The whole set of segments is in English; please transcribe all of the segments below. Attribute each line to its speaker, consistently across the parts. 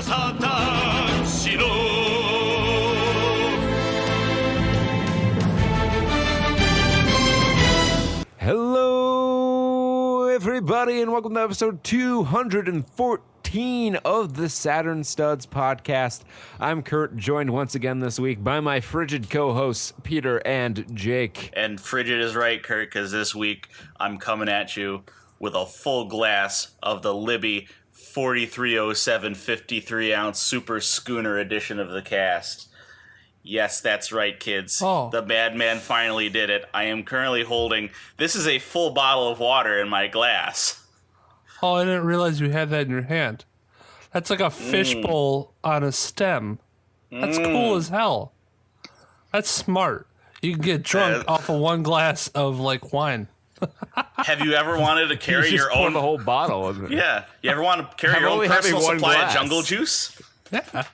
Speaker 1: さたしろ
Speaker 2: Hello, everybody, and welcome to episode 214 of the Saturn Studs podcast. I'm Kurt, joined once again this week by my frigid co-hosts, Peter and Jake.
Speaker 3: And frigid is right, Kurt, because this week I'm coming at you with a full glass of the Libby 4307 53-ounce Super Schooner edition of the cast. Yes, that's right, kids.
Speaker 4: Oh.
Speaker 3: The madman finally did it. I am currently holding... This is a full bottle of water in my glass.
Speaker 4: Oh, I didn't realize you had that in your hand. That's like a fishbowl on a stem. That's cool as hell. That's smart. You can get drunk off of one glass of, like, wine.
Speaker 3: Have you ever wanted to carry
Speaker 2: You just
Speaker 3: your
Speaker 2: pour
Speaker 3: own...
Speaker 2: the whole bottle, isn't it?
Speaker 3: Yeah. You ever want to carry
Speaker 2: I'm
Speaker 3: your own
Speaker 2: only having
Speaker 3: personal
Speaker 2: one
Speaker 3: supply
Speaker 2: glass.
Speaker 3: of jungle juice?
Speaker 4: Yeah.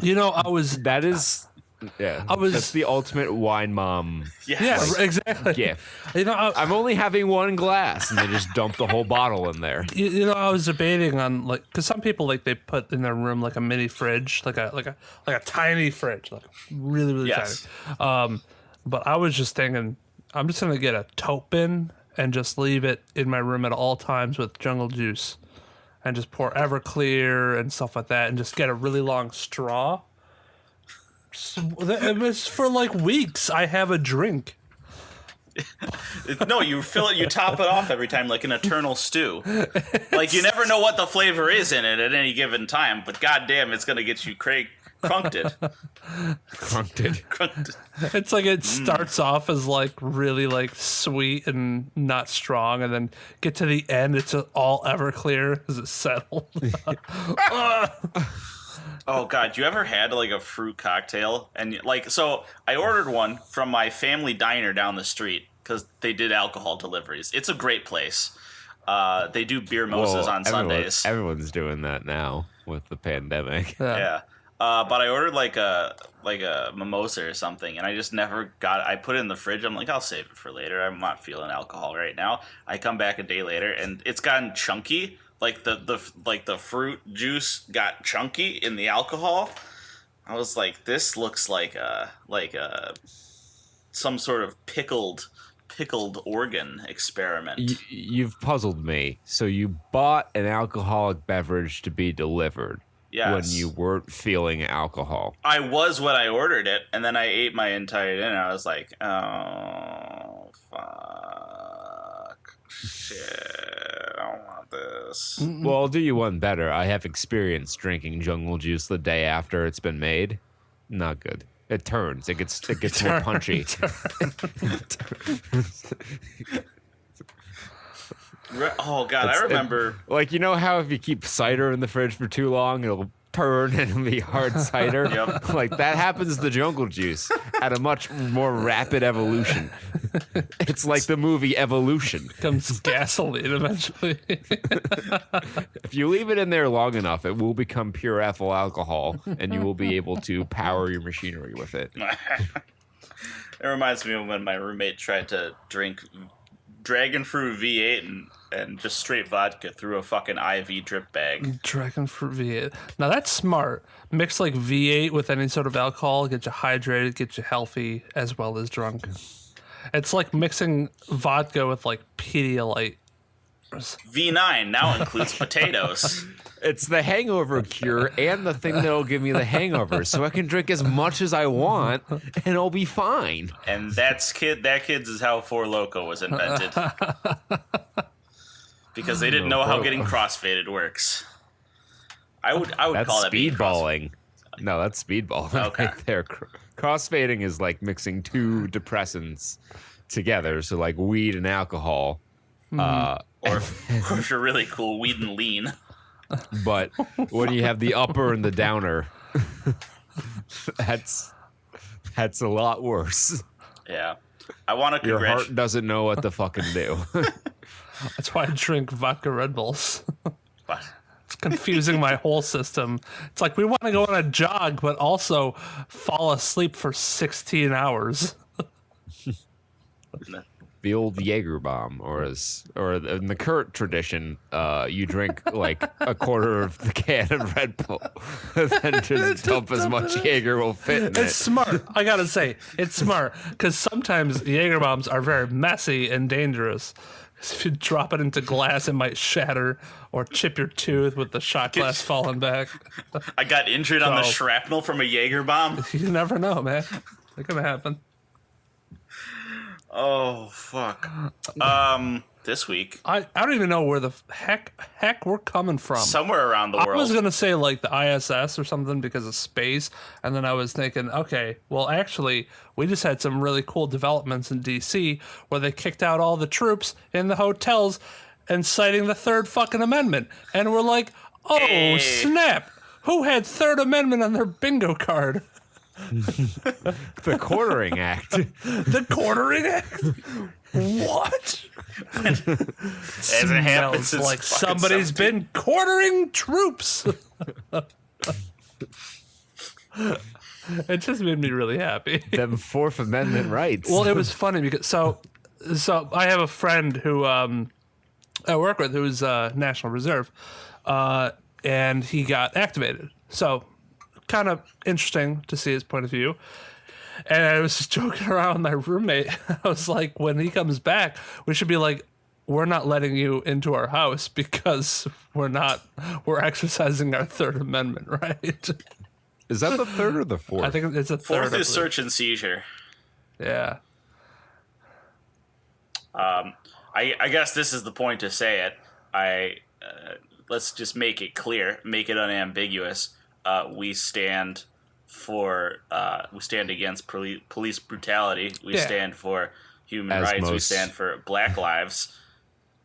Speaker 4: You know, I was...
Speaker 2: That is... Yeah, that's the ultimate wine mom
Speaker 3: Yes.
Speaker 4: Yeah, exactly.
Speaker 2: gift.
Speaker 4: You know,
Speaker 2: I'm only having one glass, and they just dump the whole bottle in there.
Speaker 4: you know, I was debating on, like, because some people, like, they put in their room like a mini fridge, like a tiny fridge, like really
Speaker 3: Yes.
Speaker 4: tiny. But I was just thinking, I'm just gonna get a tote bin and just leave it in my room at all times with jungle juice, and just pour Everclear and stuff like that, and just get a really long straw. So, it's for like weeks. I have a drink.
Speaker 3: No, you fill it, you top it off every time like an eternal stew. Like, you never know what the flavor is in it at any given time, but goddamn, it's going to get you crunked.
Speaker 4: It's like it starts off as like really like sweet and not strong, and then get to the end, it's all Everclear as it settles.
Speaker 3: Oh god, you ever had like a fruit cocktail? And like, so I ordered one from my family diner down the street because they did alcohol deliveries. It's a great place. They do beer mimosas on Sundays.
Speaker 2: Everyone's doing that now with the pandemic.
Speaker 3: Yeah. But I ordered like a mimosa or something, and I just never got it. I put it in the fridge. I'm like, I'll save it for later. I'm not feeling alcohol right now. I come back a day later, and it's gotten chunky. Like the fruit juice got chunky in the alcohol. I was like, this looks like some sort of pickled organ experiment.
Speaker 2: You've puzzled me. So you bought an alcoholic beverage to be delivered.
Speaker 3: Yes.
Speaker 2: When you weren't feeling alcohol.
Speaker 3: I was when I ordered it, and then I ate my entire dinner. I was like, oh, fuck. Shit, I don't want this.
Speaker 2: Well, I'll do you one better. I have experience drinking jungle juice the day after it's been made. Not good. It turns. It gets more punchy.
Speaker 3: Oh god, I remember.
Speaker 2: Like, you know how if you keep cider in the fridge for too long, it'll turn and it'll be hard cider?
Speaker 3: Yep.
Speaker 2: Like, that happens to jungle juice at a much more rapid evolution. It's like the movie Evolution.
Speaker 4: Becomes gasoline eventually.
Speaker 2: If you leave it in there long enough, it will become pure ethyl alcohol, and you will be able to power your machinery with it.
Speaker 3: It reminds me of when my roommate tried to drink dragon fruit V8 and just straight vodka through a fucking IV drip bag.
Speaker 4: Dragon fruit V8. Now that's smart. Mix like V8 with any sort of alcohol, get you hydrated, get you healthy, as well as drunk. It's like mixing vodka with like Pedialyte.
Speaker 3: V9 now includes potatoes.
Speaker 2: It's the hangover cure and the thing that'll give me the hangover, so I can drink as much as I want and I'll be fine.
Speaker 3: And that kids is how Four Loko was invented. Because they didn't know how getting crossfaded works. I would
Speaker 2: That's
Speaker 3: call that being
Speaker 2: speedballing. No, that's speedballing
Speaker 3: Okay.
Speaker 2: right there. Crossfading is like mixing two depressants together, so like weed and alcohol.
Speaker 3: or if you're really cool, weed and lean.
Speaker 2: But when you have the upper and the downer, that's a lot worse.
Speaker 3: Yeah. I want to
Speaker 2: Your heart doesn't know what to fucking do.
Speaker 4: That's why I drink vodka Red Bulls.
Speaker 3: What?
Speaker 4: It's confusing my whole system. It's like we want to go on a jog, but also fall asleep for 16 hours.
Speaker 2: the old Jaeger bomb, or in the Kurt tradition, you drink like a quarter of the can of Red Bull, and then just dump as much Jaeger will fit in
Speaker 4: It's
Speaker 2: it.
Speaker 4: smart. I gotta say, it's smart because sometimes Jaeger bombs are very messy and dangerous. If you drop it into glass, it might shatter or chip your tooth with the shot glass falling back.
Speaker 3: I got injured on the
Speaker 4: So-
Speaker 3: shrapnel from a Jaeger bomb.
Speaker 4: You never know, man. It could happen.
Speaker 3: Oh fuck. This week,
Speaker 4: I don't even know where the heck we're coming from.
Speaker 3: somewhere around the
Speaker 4: I
Speaker 3: world.
Speaker 4: was gonna say like the ISS or something because of space, and then I was thinking, okay, well actually we just had some really cool developments in DC where they kicked out all the troops in the hotels and citing the Third fucking Amendment, and we're like, oh
Speaker 3: Hey.
Speaker 4: snap, who had Third Amendment on their bingo card?
Speaker 2: The Quartering Act.
Speaker 4: The Quartering Act. What?
Speaker 3: Hasn't happened
Speaker 4: Smells
Speaker 3: since
Speaker 4: like
Speaker 3: fucking
Speaker 4: somebody's
Speaker 3: 17.
Speaker 4: been quartering troops. It just made me really happy.
Speaker 2: Them Fourth Amendment rights.
Speaker 4: Well, it was funny because so I have a friend who I work with who's National Reserve, and he got activated. So kind of interesting to see his point of view. And I was just joking around with my roommate. I was like, when he comes back, we should be like, we're not letting you into our house because we're exercising our Third Amendment, right?
Speaker 2: Is that the third or the fourth?
Speaker 4: I think it's a third.
Speaker 3: Fourth
Speaker 4: I
Speaker 3: is
Speaker 4: believe.
Speaker 3: search and seizure.
Speaker 4: Yeah.
Speaker 3: I guess this is the point to say it. Let's just make it clear, make it unambiguous. We stand against police brutality. We
Speaker 4: Yeah.
Speaker 3: stand for human
Speaker 2: As
Speaker 3: rights. We
Speaker 2: most-
Speaker 3: stand for Black lives.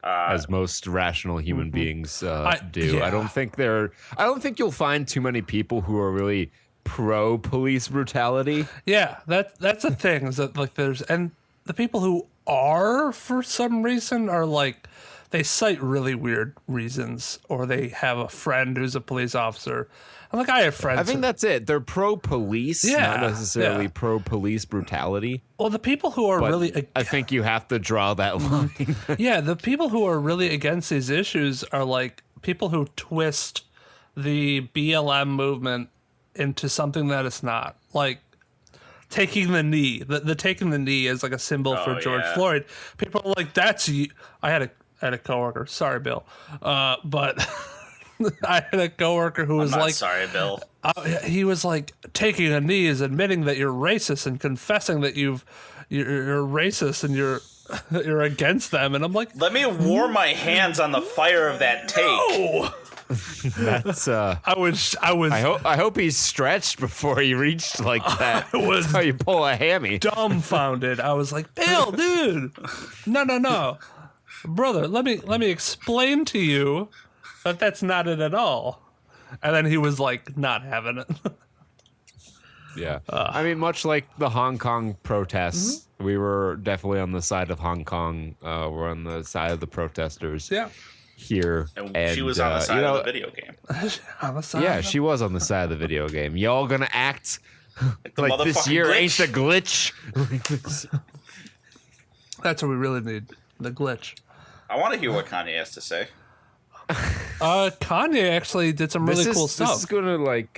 Speaker 2: as most rational human beings do.
Speaker 4: yeah.
Speaker 2: I don't think you'll find too many people who are really pro police brutality.
Speaker 4: Yeah, that's the thing is that like and the people who are for some reason are like they cite really weird reasons or they have a friend who's a police officer. I'm like I have friends.
Speaker 2: I think that's it. They're pro police,
Speaker 4: Yeah,
Speaker 2: not necessarily
Speaker 4: yeah.
Speaker 2: pro police brutality.
Speaker 4: well, the people who are
Speaker 2: But
Speaker 4: really
Speaker 2: I think you have to draw that line.
Speaker 4: yeah, the people who are really against these issues are like people who twist the BLM movement into something that it's not. Like taking the knee. The taking the knee is like a symbol for
Speaker 3: Oh,
Speaker 4: George
Speaker 3: yeah.
Speaker 4: Floyd. People are like, that's you. I had a coworker. Sorry, Bill. But I had a coworker who was
Speaker 3: Not
Speaker 4: like,
Speaker 3: sorry, Bill.
Speaker 4: he was like, taking a knee is admitting that you're racist and confessing that you're racist and you're against them. And I'm like,
Speaker 3: Let me warm my hands on the fire of that take.
Speaker 4: oh,
Speaker 2: That's
Speaker 4: I was
Speaker 2: I hope he's stretched before he reached like that.
Speaker 4: was-
Speaker 2: That's how you pull a hammy.
Speaker 4: dumbfounded. I was like, Bill, dude, no, brother, let me explain to you that that's not it at all. And then he was like, not having it.
Speaker 2: Yeah. I mean, much like the Hong Kong protests, we were definitely on the side of Hong Kong. We're on the side of the protesters
Speaker 4: Yeah,
Speaker 2: here.
Speaker 3: And she was on the side of the video game.
Speaker 4: on the side.
Speaker 2: Yeah, she was on the side of the video game. Y'all gonna act
Speaker 3: The
Speaker 2: like this
Speaker 3: motherfucking
Speaker 2: year
Speaker 3: glitch.
Speaker 2: ain't the glitch?
Speaker 4: That's what we really need. The glitch.
Speaker 3: I want to hear what Kanye has to say.
Speaker 4: Kanye actually did some really cool stuff.
Speaker 2: This is gonna like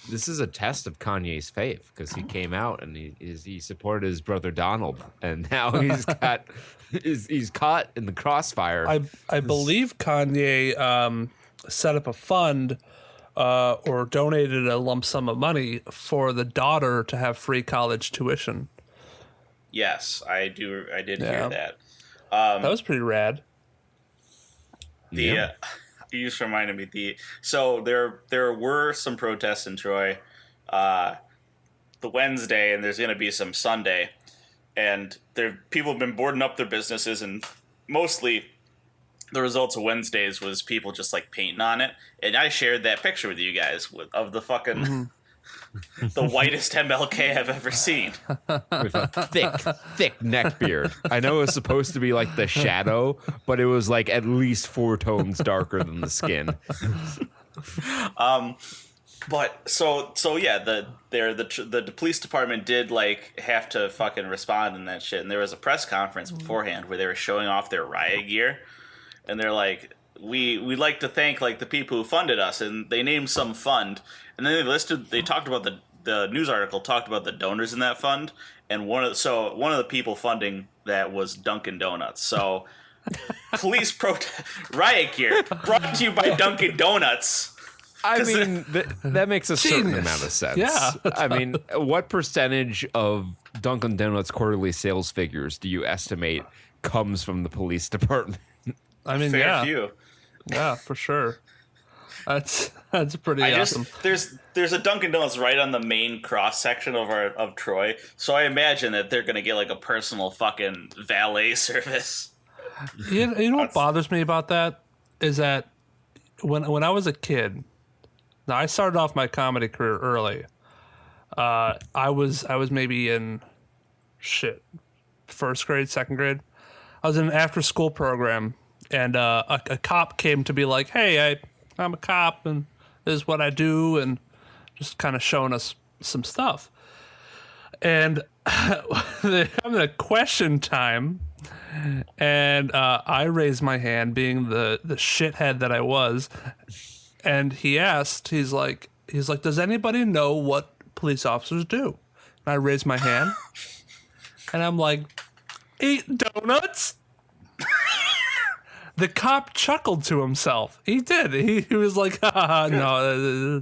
Speaker 2: this is a test of Kanye's faith because he came out and he supported his brother Donald, and now he's caught in the crossfire.
Speaker 4: I believe Kanye set up a fund or donated a lump sum of money for the daughter to have free college tuition.
Speaker 3: Yes, I did
Speaker 4: Yeah.
Speaker 3: hear that.
Speaker 4: That was pretty rad.
Speaker 3: You just reminded me. So there were some protests in Troy, the Wednesday, and there's going to be some Sunday, and people have been boarding up their businesses, and mostly the results of Wednesdays was people just like painting on it, and I shared that picture with you guys of the fucking the whitest MLK I've ever seen.
Speaker 2: With a thick neck beard. I know it was supposed to be like the shadow, but it was like at least 4 tones darker than the skin.
Speaker 3: But so yeah, the police department did like have to fucking respond and that shit. And there was a press conference beforehand where they were showing off their riot gear, and they're like, we'd like to thank like the people who funded us, and they named some fund, and then they talked about the news article talked about the donors in that fund, and one of the people funding that was Dunkin' Donuts. So police riot gear brought to you by Dunkin' Donuts.
Speaker 2: I mean, that makes a certain amount of sense.
Speaker 4: Yeah.
Speaker 2: I mean, what percentage of Dunkin' Donuts quarterly sales figures do you estimate comes from the police department?
Speaker 4: I mean,
Speaker 3: Fair few.
Speaker 4: Yeah, for sure. That's pretty awesome.
Speaker 3: There's a Dunkin' Donuts right on the main cross section of Troy, so I imagine that they're gonna get like a personal fucking valet service.
Speaker 4: You know what bothers me about that is that when I was a kid, now I started off my comedy career early. I was maybe in first grade, second grade. I was in an after school program, and a cop came to be like, "Hey, I'm a cop, and this is what I do," and just kind of showing us some stuff. And they're having a question time, and I raised my hand, being the shithead that I was, and he's like, "Does anybody know what police officers do?" And I raised my hand, and I'm like, "Eat donuts." The cop chuckled to himself. He did. He was like, no.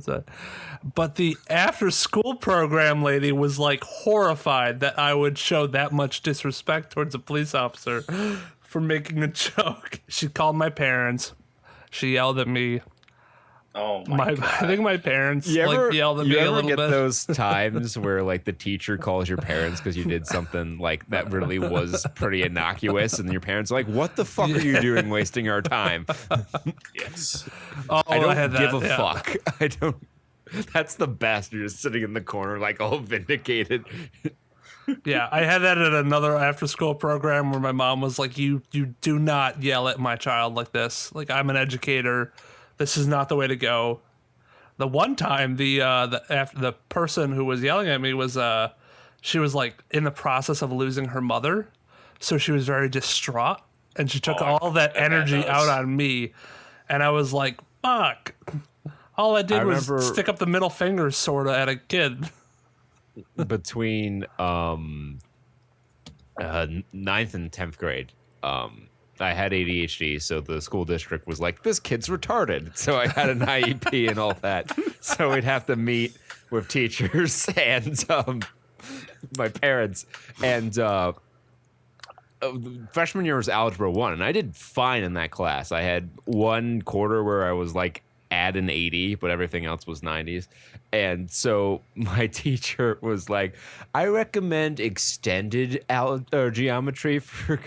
Speaker 4: But the after-school program lady was like horrified that I would show that much disrespect towards a police officer for making a joke. She called my parents. She yelled at me.
Speaker 3: Oh my God.
Speaker 4: I think my parents yelled at me a little bit.
Speaker 2: You ever get those times where like the teacher calls your parents because you did something like that really was pretty innocuous, and your parents are like, "What the fuck are you doing, wasting our time?"
Speaker 3: Yes.
Speaker 4: Oh,
Speaker 2: I don't give a
Speaker 4: yeah.
Speaker 2: fuck. I don't. That's the best. You're just sitting in the corner, like all vindicated.
Speaker 4: Yeah, I had that at another after-school program where my mom was like, "You do not yell at my child like this. Like, I'm an educator. This is not the way to go." The one time, the person who was yelling at me was she was like in the process of losing her mother, so she was very distraught, and she took all that energy out on me, and I was like, "Fuck!" All I did was stick up the middle finger, sorta, at a kid.
Speaker 2: Between 9th and 10th grade, I had ADHD, so the school district was like, "This kid's retarded." So I had an IEP and all that. So we'd have to meet with teachers and my parents. And freshman year was Algebra 1, and I did fine in that class. I had one quarter where I was like at an 80, but everything else was 90s. And so my teacher was like, "I recommend extended geometry for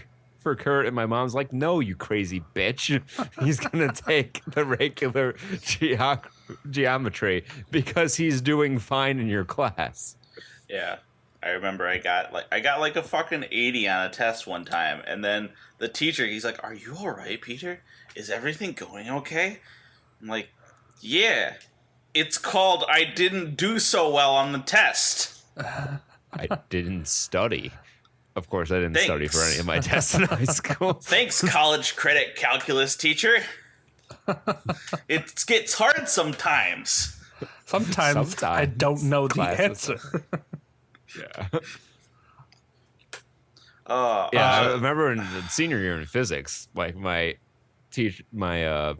Speaker 2: Kurt," and my mom's like, "No, you crazy bitch. He's gonna take the regular geometry because he's doing fine in your class."
Speaker 3: Yeah. I remember I got like a fucking 80 on a test one time, and then the teacher, he's like, "Are you all right, Peter? Is everything going okay?" I'm like, "Yeah. It's called I didn't do so well on the test."
Speaker 2: I didn't study. Of course, I didn't study for any of my tests in high school.
Speaker 3: Thanks, college credit calculus teacher. It gets hard sometimes.
Speaker 4: Sometimes I don't know the
Speaker 2: classes.
Speaker 4: answer.
Speaker 2: Yeah. I remember in the senior year in physics, like my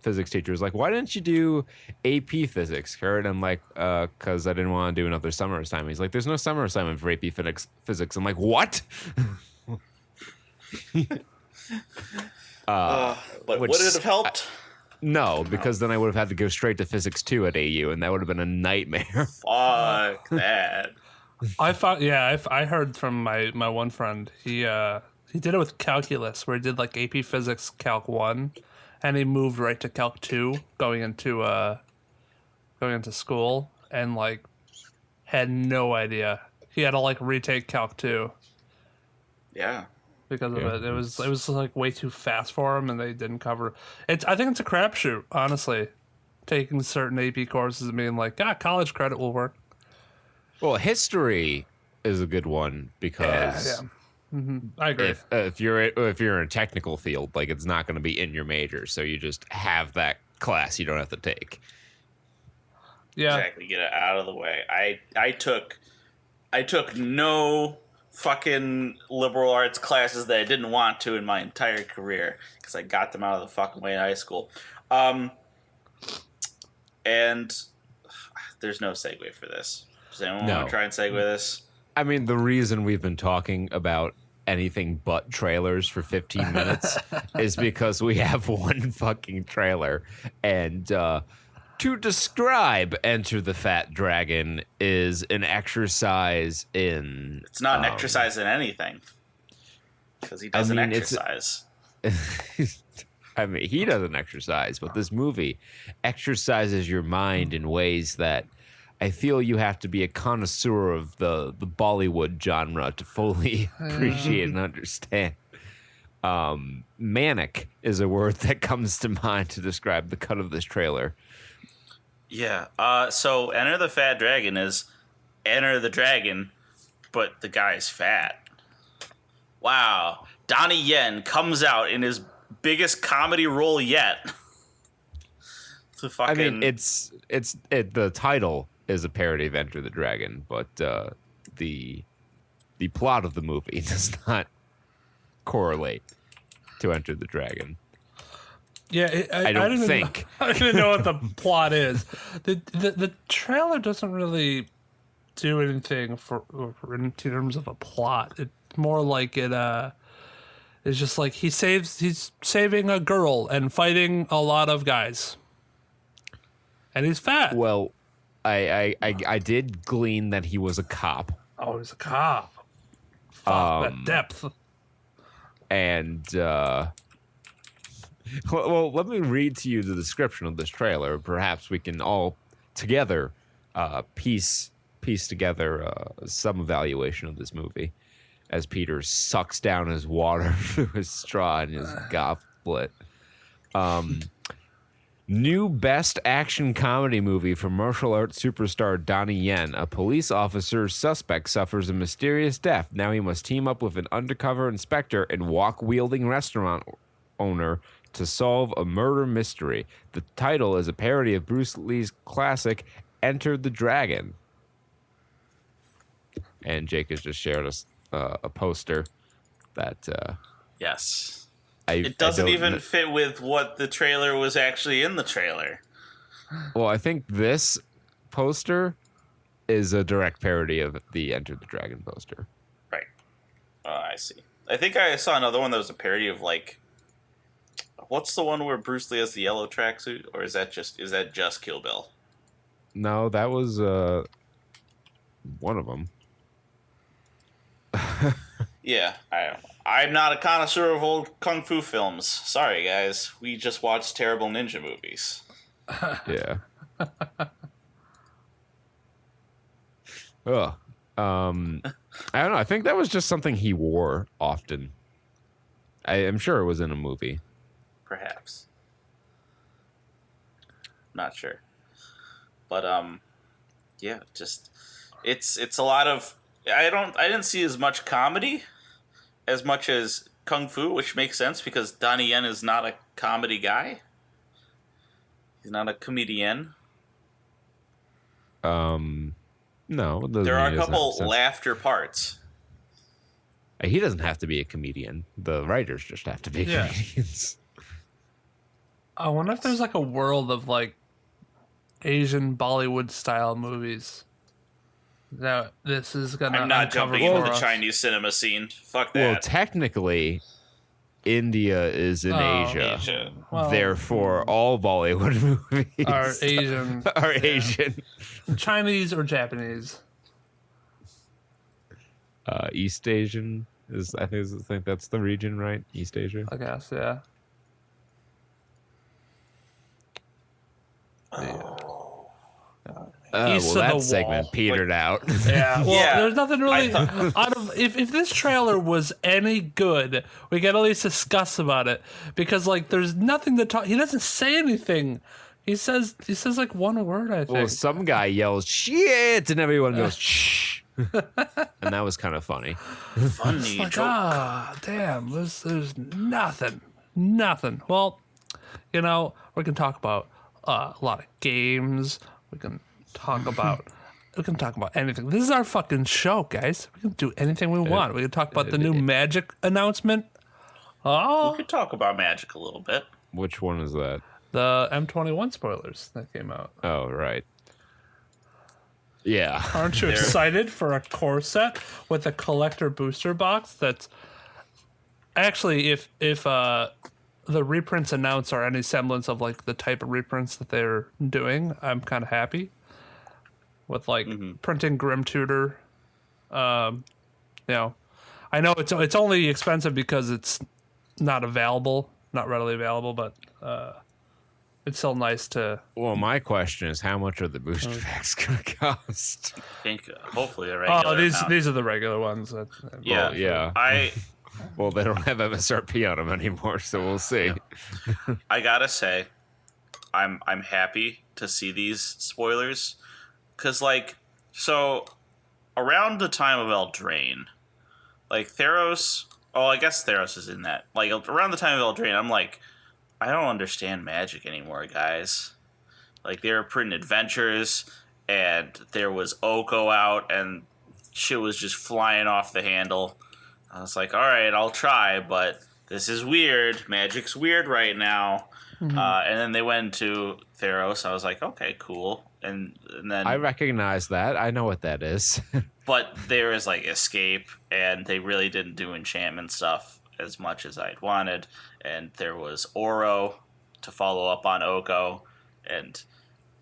Speaker 2: physics teacher was like, "Why didn't you do AP physics, Kurt?" And I'm like, "Because I didn't want to do another summer assignment." He's like, "There's no summer assignment for AP physics." I'm like, "What?"
Speaker 3: But would it have helped?
Speaker 2: No, because then I would have had to go straight to physics 2 at AU, and that would have been a nightmare.
Speaker 3: Fuck that.
Speaker 4: I heard from my one friend. He did it with calculus, where he did like AP Physics Calc 1, and he moved right to Calc 2 going into school, and like had no idea. He had to like retake Calc 2.
Speaker 3: Yeah.
Speaker 4: Because of it. It was like way too fast for him, and they didn't cover it. I think it's a crapshoot, honestly. taking certain AP courses and being like, college credit will work.
Speaker 2: Well, history is a good one because
Speaker 4: I agree.
Speaker 2: if you're in a technical field, like it's not going to be in your major, so you just have that class you don't have to take.
Speaker 4: Yeah,
Speaker 3: Exactly. Get it out of the way. I took no fucking liberal arts classes that I didn't want to in my entire career because I got them out of the fucking way in high school. And there's no segue for this. Does anyone want to try and segue this?
Speaker 2: I mean, the reason we've been talking about anything but trailers for 15 minutes is because we have one fucking trailer. And to describe Enter the Fat Dragon is an exercise in...
Speaker 3: It's not an exercise in anything. Because he doesn't exercise.
Speaker 2: I mean, he doesn't exercise, but this movie exercises your mind in ways that I feel you have to be a connoisseur of the Bollywood genre to fully appreciate and understand. Manic is a word that comes to mind to describe the cut of this trailer.
Speaker 3: Yeah. So Enter the Fat Dragon is Enter the Dragon, but the guy's fat. Wow. Donnie Yen comes out in his biggest comedy role yet.
Speaker 2: I mean, the title is a parody of Enter the Dragon, but the plot of the movie does not correlate to Enter the Dragon.
Speaker 4: Yeah,
Speaker 2: I don't think.
Speaker 4: I don't even know what the plot is. The trailer doesn't really do anything for in terms of a plot. It's more like it's just like he's saving a girl and fighting a lot of guys, and he's fat.
Speaker 2: Well, I did glean that he was a cop.
Speaker 4: Oh, he's a cop. Fuck, that depth.
Speaker 2: And well, let me read to you the description of this trailer. Perhaps we can all together piece together some evaluation of this movie as Peter sucks down his water through his straw in his goblet. New best action comedy movie from martial arts superstar Donnie Yen. A police officer's suspect suffers a mysterious death. Now he must team up with an undercover inspector and wok-wielding restaurant owner to solve a murder mystery. The title is a parody of Bruce Lee's classic Enter the Dragon. And Jake has just shared us a poster that...
Speaker 3: yes. It doesn't even fit with what the trailer was actually in the trailer.
Speaker 2: Well, I think this poster is a direct parody of the Enter the Dragon poster.
Speaker 3: Right. I see. I think I saw another one that was a parody of like... What's the one where Bruce Lee has the yellow tracksuit? Or is that just Kill Bill?
Speaker 2: No, that was one of them.
Speaker 3: Yeah, I'm not a connoisseur of old kung fu films. Sorry, guys. We just watched terrible ninja movies.
Speaker 2: Yeah. Ugh. I don't know. I think that was just something he wore often. I am sure it was in a movie.
Speaker 3: Perhaps. Not sure. But yeah, just it's a lot of I didn't see as much comedy as much as kung fu, which makes sense because Donnie Yen is not a comedy guy. He's not a comedian.
Speaker 2: No,
Speaker 3: there are a couple laughter parts.
Speaker 2: He doesn't have to be a comedian. The writers just have to be comedians.
Speaker 4: I wonder if there's like a world of like Asian Bollywood style movies. No, this is gonna.
Speaker 3: I'm not jumping into the
Speaker 4: us.
Speaker 3: Chinese cinema scene. Fuck that.
Speaker 2: Well, technically, India is in Asia.
Speaker 4: Well,
Speaker 2: therefore, all Bollywood movies
Speaker 4: are Asian.
Speaker 2: Are Asian.
Speaker 4: Chinese or Japanese.
Speaker 2: East Asian is. I think that's the region, right? East Asia.
Speaker 4: I guess, yeah. East
Speaker 2: well,
Speaker 4: of
Speaker 2: that
Speaker 4: the
Speaker 2: segment
Speaker 4: wall.
Speaker 2: petered out.
Speaker 4: Yeah, well,
Speaker 3: Yeah.
Speaker 4: there's nothing really out of if this trailer was any good, we can at least discuss about it because like there's nothing to talk. He doesn't say anything. He says like one word, I think.
Speaker 2: Well, some guy yells "shit" and everyone goes "shh," and that was kind of funny.
Speaker 3: Funny
Speaker 4: like,
Speaker 3: joke.
Speaker 4: Damn, there's nothing. Well, we can talk about a lot of games. We can talk about anything. This is our fucking show, guys. We can do anything we want. We can talk about the new Magic announcement.
Speaker 3: We could talk about Magic a little bit.
Speaker 2: Which one is that?
Speaker 4: The M21 spoilers that came out.
Speaker 2: Oh, right. Yeah.
Speaker 4: Aren't you excited for a core set with a collector booster box? That's actually, if the reprints announced are any semblance of like the type of reprints that they're doing, I'm kind of happy with like printing Grim Tutor. I know it's only expensive because it's not readily available, but it's still nice to.
Speaker 2: Well, my question is, how much are the booster packs gonna cost?
Speaker 3: I think hopefully a regular.
Speaker 4: These are the regular ones.
Speaker 3: Yeah,
Speaker 2: yeah. Well, they don't have MSRP on them anymore, so we'll see.
Speaker 3: I gotta say, I'm happy to see these spoilers, cause around the time of Eldraine, like Theros. Oh, I guess Theros is in that. Like around the time of Eldraine, I'm like, I don't understand Magic anymore, guys. Like they were printing adventures, and there was Oko out, and shit was just flying off the handle. I was like, all right, I'll try, but this is weird. Magic's weird right now. And then they went to Theros. I was like, okay, cool. And then
Speaker 2: I recognize that. I know what that is.
Speaker 3: But there is like Escape, and they really didn't do enchantment stuff as much as I'd wanted. And there was Oro to follow up on Oko, and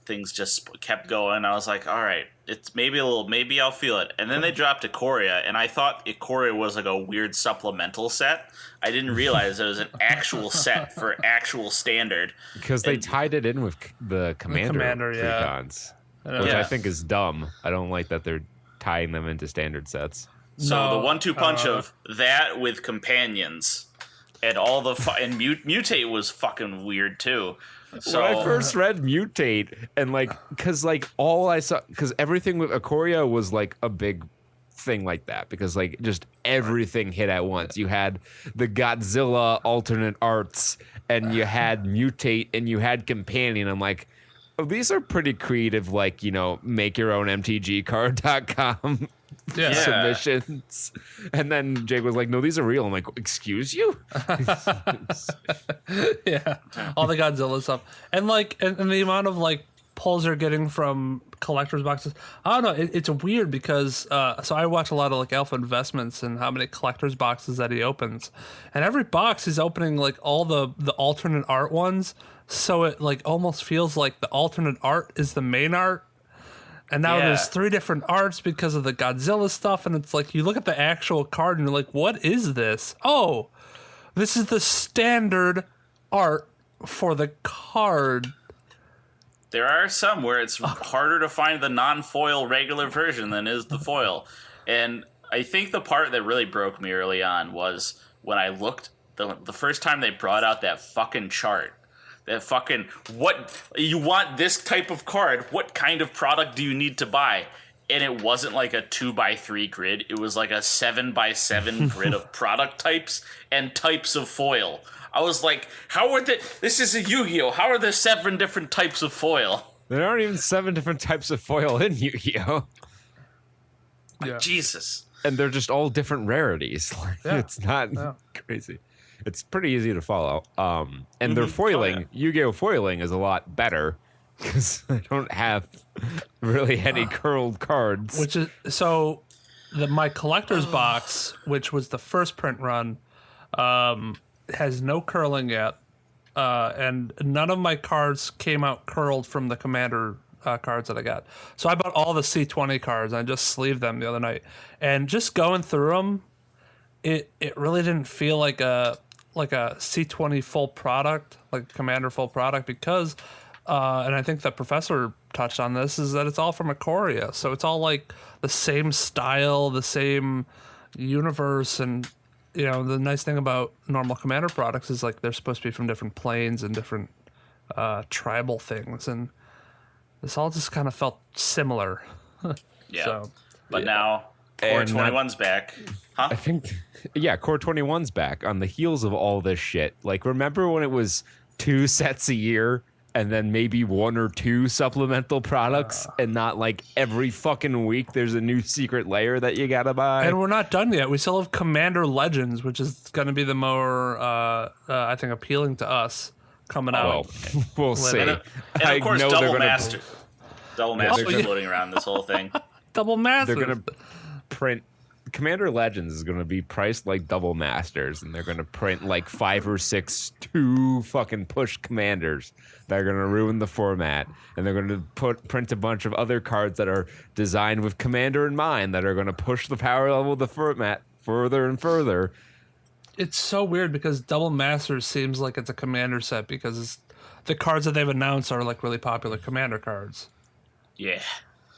Speaker 3: things just kept going. I was like, all right, it's maybe I'll feel it. And then they dropped Ikoria, and I thought Ikoria was like a weird supplemental set. I didn't realize it was an actual set for actual standard.
Speaker 2: Because they tied it in with the Commander precons, which I think is dumb. I don't like that they're tying them into standard sets.
Speaker 3: So the 1-2 punch of that with companions and all the and Mutate was fucking weird too. So
Speaker 2: when I first read Mutate, and all I saw, because everything with Ikoria was like a big thing like that, because like just everything hit at once. You had the Godzilla alternate arts, and you had Mutate, and you had Companion. I'm like, oh, these are pretty creative, like, make your own MTGcard.com submissions. And then Jake was like, no, these are real. I'm like, excuse you?
Speaker 4: Yeah. All the Godzilla stuff. And and the amount of like pulls they're getting from collector's boxes. I don't know. It's weird because so I watch a lot of like Alpha Investments and how many collector's boxes that he opens. And every box he's opening like all the alternate art ones. So it like almost feels like the alternate art is the main art. And now there's 3 different arts because of the Godzilla stuff. And it's like you look at the actual card and you're like, what is this? Oh, this is the standard art for the card.
Speaker 3: There are some where it's harder to find the non-foil regular version than is the foil. And I think the part that really broke me early on was when I looked, the first time they brought out that fucking chart. That fucking, what, you want this type of card, what kind of product do you need to buy? And it wasn't like a 2x3 grid, it was like a 7x7 grid of product types and types of foil. I was like, this is a Yu-Gi-Oh! How are there 7 different types of foil?
Speaker 2: There aren't even 7 different types of foil in Yu-Gi-Oh!
Speaker 3: Like, Jesus.
Speaker 2: And they're just all different rarities. It's not crazy. It's pretty easy to follow. And their foiling, Yu-Gi-Oh! Foiling is a lot better because they don't have really any curled cards.
Speaker 4: Which is so my collector's box, which was the first print run, has no curling yet, and none of my cards came out curled from the Commander cards that I got. So I bought all the C20 cards and I just sleeved them the other night. And just going through them, it really didn't feel like a C20 full product, like Commander full product, because and I think the professor touched on this, is that it's all from Ikoria, so it's all like the same style, the same universe. And the nice thing about normal Commander products is like they're supposed to be from different planes and different tribal things, and this all just kind of felt similar.
Speaker 3: Yeah.
Speaker 4: So,
Speaker 3: But now Core
Speaker 2: And
Speaker 3: 21's back. Huh?
Speaker 2: I think, yeah, Core 21's back on the heels of all this shit. Like, remember when it was 2 sets a year and then maybe 1 or 2 supplemental products and not like every fucking week there's a new secret layer that you gotta buy?
Speaker 4: and we're not done yet. We still have Commander Legends, which is going to be the more, I think, appealing to us coming out.
Speaker 2: Well, we'll see.
Speaker 3: And
Speaker 2: I
Speaker 3: of course,
Speaker 2: know they're
Speaker 3: Double
Speaker 2: gonna-
Speaker 3: Master. Double Master's
Speaker 2: gonna-
Speaker 3: floating around this whole thing.
Speaker 4: Double Masters.
Speaker 2: They're gonna print Commander Legends is gonna be priced like Double Masters, and they're gonna print like 5 or 6 2 fucking push commanders that are gonna ruin the format, and they're gonna print a bunch of other cards that are designed with Commander in mind that are gonna push the power level of the format further and further.
Speaker 4: It's so weird because Double Masters seems like it's a Commander set because the cards that they've announced are like really popular Commander cards.
Speaker 3: Yeah.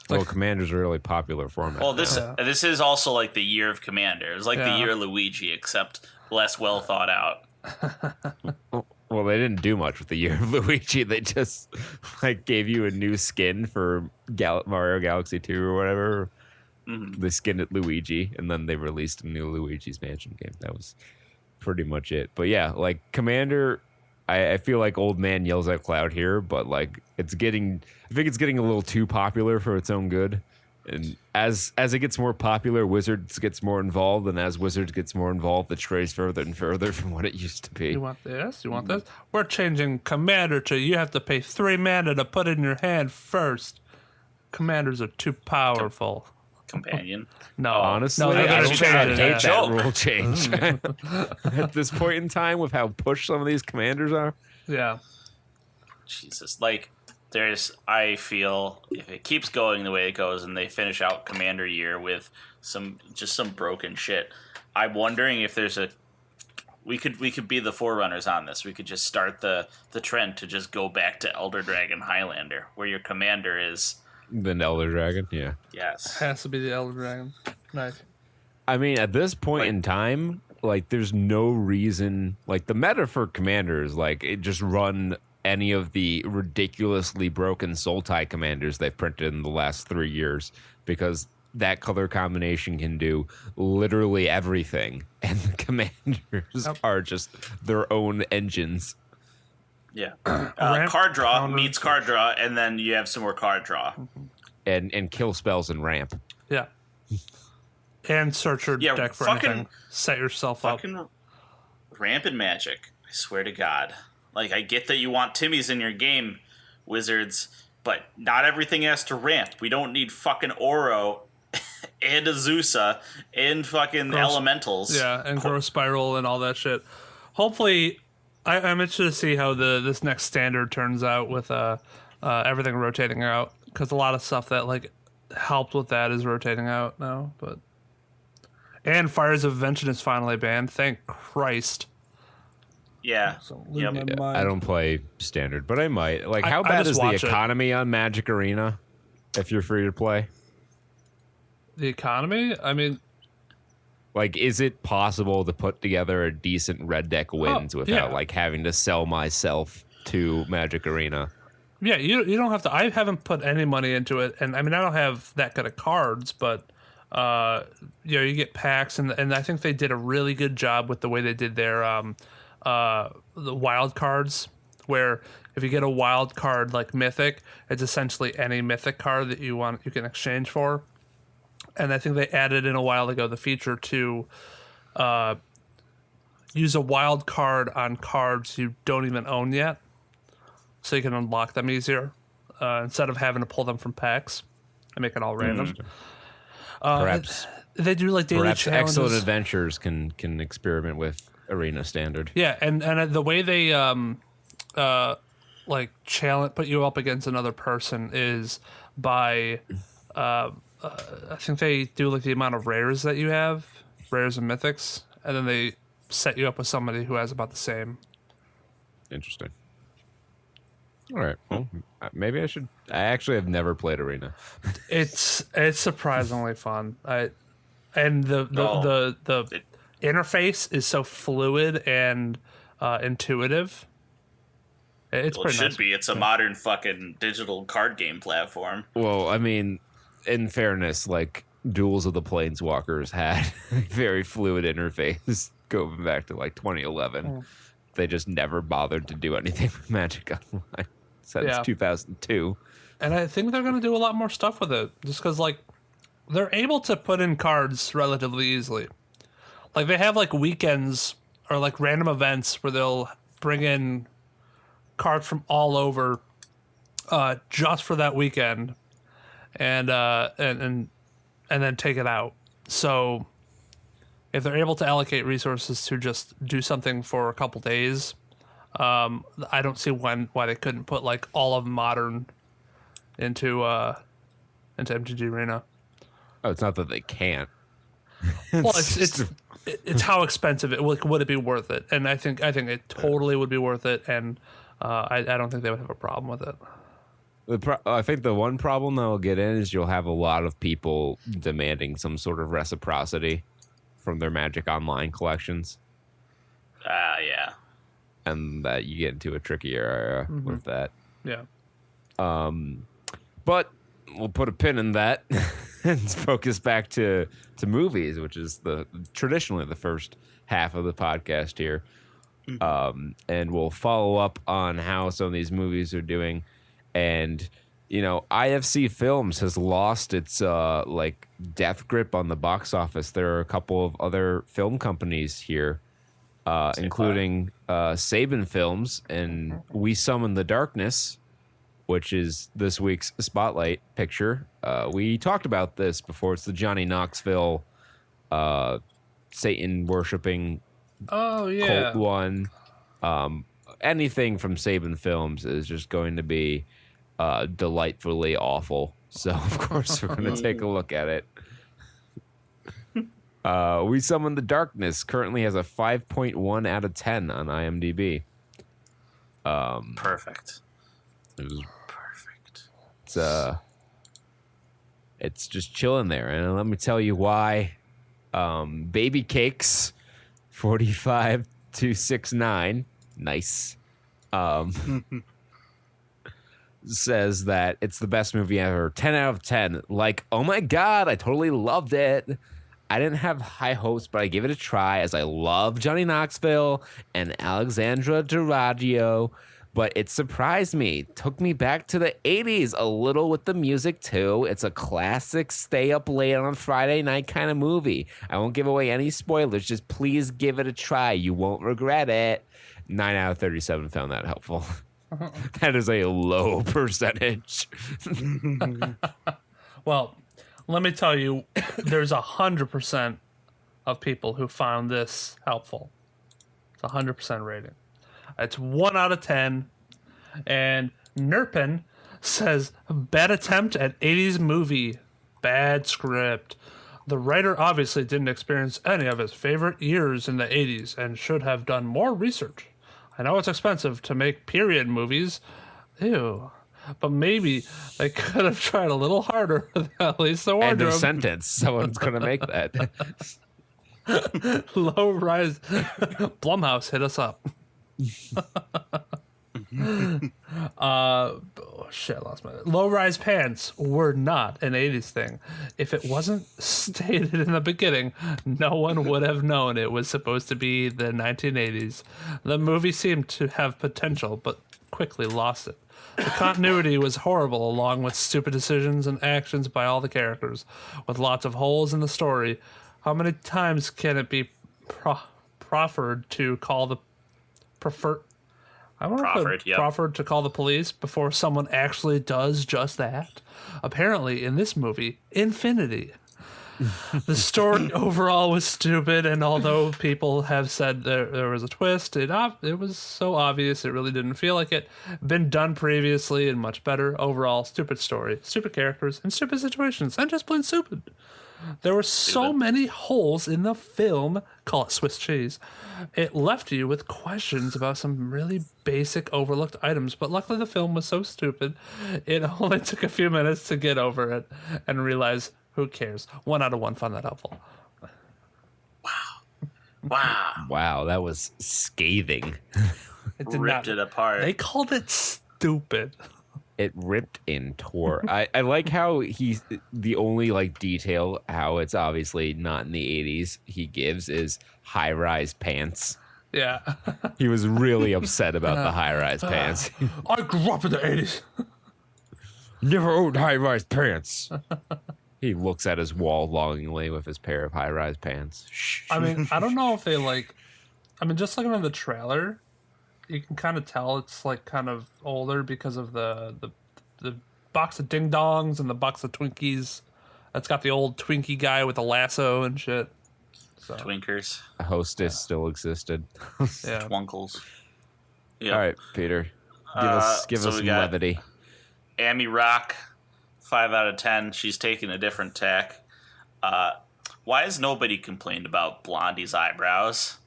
Speaker 2: Well, Commander's a really popular format.
Speaker 3: Well, this is also like the year of Commander. It's like the
Speaker 4: Yeah.
Speaker 3: year of Luigi, except less well thought out.
Speaker 2: Well, they didn't do much with the year of Luigi. They just like gave you a new skin for Mario Galaxy 2 or whatever. They skinned it Luigi, and then they released a new Luigi's Mansion game. That was pretty much it. But yeah, like Commander, I feel like old man yells at cloud here, but like I think it's getting a little too popular for its own good. And as it gets more popular, Wizards gets more involved, and as Wizards gets more involved, it strays further and further from what it used to be.
Speaker 4: You want this? You want this? We're changing Commander to you have to pay 3 mana to put it in your hand first. Commanders are too powerful.
Speaker 3: Companion.
Speaker 4: No,
Speaker 2: Honestly,
Speaker 4: no, they're
Speaker 2: I
Speaker 4: gonna
Speaker 2: don't
Speaker 4: change
Speaker 2: hate
Speaker 4: it.
Speaker 2: that
Speaker 3: Joke.
Speaker 2: rule change. At this point in time, with how push some of these commanders are,
Speaker 4: Yeah.
Speaker 3: Jesus. Like, I feel if it keeps going the way it goes and they finish out Commander year with some broken shit, I'm wondering if there's we could be the forerunners on this. We could just start the trend to just go back to Elder Dragon Highlander, where your commander is.
Speaker 2: the Elder Dragon, yeah.
Speaker 3: Yes.
Speaker 4: Has to be the Elder Dragon. Nice.
Speaker 2: I mean, at this point
Speaker 3: Like-
Speaker 2: in time, like, there's no reason. Like, the meta for commanders, like, it just run any of the ridiculously broken Sultai commanders they've printed in the last 3 years, because that color combination can do literally everything, and the commanders are just their own engines.
Speaker 3: Yeah.
Speaker 4: Ramp
Speaker 3: Card draw
Speaker 4: counter.
Speaker 3: meets card draw, and then you have some more card draw.
Speaker 2: And kill spells and ramp.
Speaker 4: Yeah. And search your
Speaker 3: Yeah,
Speaker 4: deck for
Speaker 3: fucking-
Speaker 4: anything. Set yourself up.
Speaker 3: Fucking rampant magic. I swear to God. Like, I get that you want Timmy's in your game, Wizards, but not everything has to ramp. We don't need fucking Oro and Azusa and fucking elementals.
Speaker 4: Yeah, and Grow Spiral and all that shit. Hopefully, I'm interested to see how this next standard turns out with everything rotating out, because a lot of stuff that like helped with that is rotating out now. And Fires of Invention is finally banned. Thank Christ.
Speaker 3: Yeah.
Speaker 4: So,
Speaker 3: Yep.
Speaker 4: lose my
Speaker 2: Yeah,
Speaker 4: mind.
Speaker 2: I don't play standard, but I might. Like, how
Speaker 4: I
Speaker 2: bad
Speaker 4: just
Speaker 2: is the
Speaker 4: watch it.
Speaker 2: economy on Magic Arena if you're free to play?
Speaker 4: The economy? I mean,
Speaker 2: Like, is it possible to put together a decent red deck wins without
Speaker 4: yeah.
Speaker 2: like having to sell myself to Magic Arena?
Speaker 4: yeah, you don't have to. I haven't put any money into it, and I mean, I don't have that good of cards, but you get packs, and I think they did a really good job with the way they did their the wild cards, where if you get a wild card like Mythic, it's essentially any Mythic card that you want you can exchange for. And I think they added in a while ago the feature to use a wild card on cards you don't even own yet, so you can unlock them easier instead of having to pull them from packs and make it all random.
Speaker 2: Perhaps
Speaker 4: They do like daily challenges.
Speaker 2: Excellent Adventures can experiment with Arena Standard.
Speaker 4: Yeah, and the way they like challenge put you up against another person is by I think they do like the amount of rares that you have, rares and mythics, and then they set you up with somebody who has about the same.
Speaker 2: Interesting. All right. Well, maybe I should. I actually have never played Arena.
Speaker 4: It's surprisingly fun. And the interface is so fluid and intuitive. It's
Speaker 3: Well, it
Speaker 4: pretty
Speaker 3: should
Speaker 4: nice.
Speaker 3: be. It's a modern fucking digital card game platform.
Speaker 2: Well, I mean, in fairness, like Duels of the Planeswalkers had a very fluid interface going back to like 2011. They just never bothered to do anything with Magic Online since 2002.
Speaker 4: And I think they're going to do a lot more stuff with it, just because like they're able to put in cards relatively easily. Like they have like weekends or like random events where they'll bring in cards from all over just for that weekend, and then take it out. So if they're able to allocate resources to just do something for a couple days, I don't see why they couldn't put like all of Modern into MTG Arena.
Speaker 2: Oh, it's not that they can't.
Speaker 4: Well, it's how expensive it would it be worth it? And I think it totally would be worth it, and I don't think they would have a problem with it.
Speaker 2: I think the one problem that will get in is you'll have a lot of people demanding some sort of reciprocity from their Magic Online collections.
Speaker 3: Yeah.
Speaker 2: And that you get into a trickier area with that.
Speaker 4: Yeah.
Speaker 2: But we'll put a pin in that and focus back to movies, which is traditionally the first half of the podcast here. And we'll follow up on how some of these movies are doing. And, you know, IFC Films has lost its like death grip on the box office. There are a couple of other film companies here, including Saban Films and We Summon the Darkness, which is this week's spotlight picture. We talked about this before. It's the Johnny Knoxville Satan worshipping cult one. Anything from Saban Films is just going to be delightfully awful. So, of course, we're going to take a look at it. We Summon the Darkness currently has a 5.1 out of 10 on IMDb.
Speaker 3: Perfect.
Speaker 2: It's just chilling there. And let me tell you why. Baby Cakes 45269. Nice. Says that it's the best movie ever. 10 out of 10. Like, oh my God, I totally loved it. I didn't have high hopes, but I gave it a try as I love Johnny Knoxville and Alexandra Daddario. But it surprised me. Took me back to the 80s a little with the music, too. It's a classic stay up late on a Friday night kind of movie. I won't give away any spoilers. Just please give it a try. You won't regret it. 9 out of 37 found that helpful. That is a low percentage.
Speaker 4: Well, let me tell you, there's 100% of people who found this helpful. It's 100% rating. It's 1 out of 10. And Nerpin says, bad attempt at 80s movie. Bad script. The writer obviously didn't experience any of his favorite years in the 80s and should have done more research. I know it's expensive to make period movies. Ew. But maybe they could have tried a little harder with at least the wardrobe.
Speaker 2: End of sentence. Someone's going to make that.
Speaker 4: Low rise. Blumhouse, hit us up. Shit, I lost my... Low-rise pants were not an 80s thing. If it wasn't stated in the beginning, no one would have known it was supposed to be the 1980s. The movie seemed to have potential, but quickly lost it. The continuity was horrible, along with stupid decisions and actions by all the characters, with lots of holes in the story. How many times can it be proffered to call the proffered to call the police before someone actually does just that? Apparently, in this movie, infinity. The story overall was stupid, and although people have said there was a twist, it was so obvious it really didn't feel like it. Been done previously and much better. Overall, stupid story, stupid characters, and stupid situations, and just plain stupid. There were so many holes in the film, call it Swiss cheese. It left you with questions about some really basic overlooked items, but luckily the film was so stupid, it only took a few minutes to get over it and realize, who cares? 1 out of 1 found that helpful.
Speaker 3: Wow.
Speaker 2: Wow, that was scathing.
Speaker 4: It did
Speaker 3: Ripped
Speaker 4: not.
Speaker 3: it apart.
Speaker 4: They called it stupid.
Speaker 2: It ripped and tore. I like how he's the only like detail how it's obviously not in the 80s he gives is high-rise pants.
Speaker 4: Yeah.
Speaker 2: He was really upset about the high-rise pants.
Speaker 4: I grew up in the 80s.
Speaker 2: Never owned high-rise pants. He looks at his wall longingly with his pair of high-rise pants. Shh.
Speaker 4: I mean, I don't know if they like. I mean, just looking at the trailer, you can kind of tell it's like kind of older because of the box of ding dongs and the box of Twinkies. That's got the old Twinkie guy with the lasso and shit. So,
Speaker 3: Twinkers.
Speaker 2: A hostess still existed.
Speaker 4: yeah.
Speaker 3: Twinkles. Yeah.
Speaker 2: All right, Peter. Give
Speaker 3: so
Speaker 2: us
Speaker 3: we
Speaker 2: some
Speaker 3: got-
Speaker 2: levity.
Speaker 3: Amy Rock, 5 out of 10. She's taking a different tack. Why has nobody complained about Blondie's eyebrows?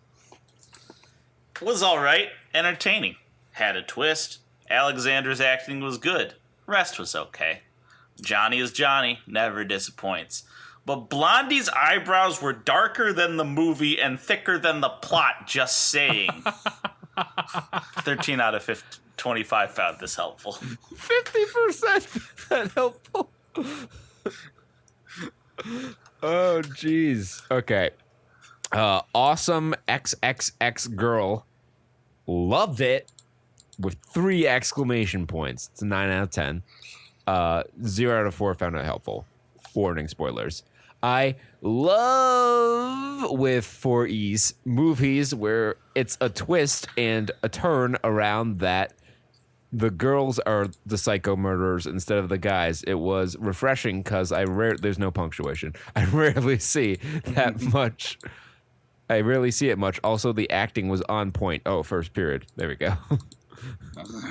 Speaker 3: Was all right, entertaining. Had a twist. Alexander's acting was good. Rest was okay. Johnny is Johnny, never disappoints. But Blondie's eyebrows were darker than the movie and thicker than the plot, just saying. 13 out of 25 found this helpful.
Speaker 2: 50% that helpful. Oh, jeez. Okay. Awesome XXX girl. Loved it with 3 exclamation points. It's a 9 out of 10. 0 out of 4 found it helpful. Warning, spoilers. I love with 4 E's movies where it's a twist and a turn around that the girls are the psycho murderers instead of the guys. It was refreshing because there's no punctuation. I rarely see that much. I rarely see it much. Also, the acting was on point. Oh, first period. There we go.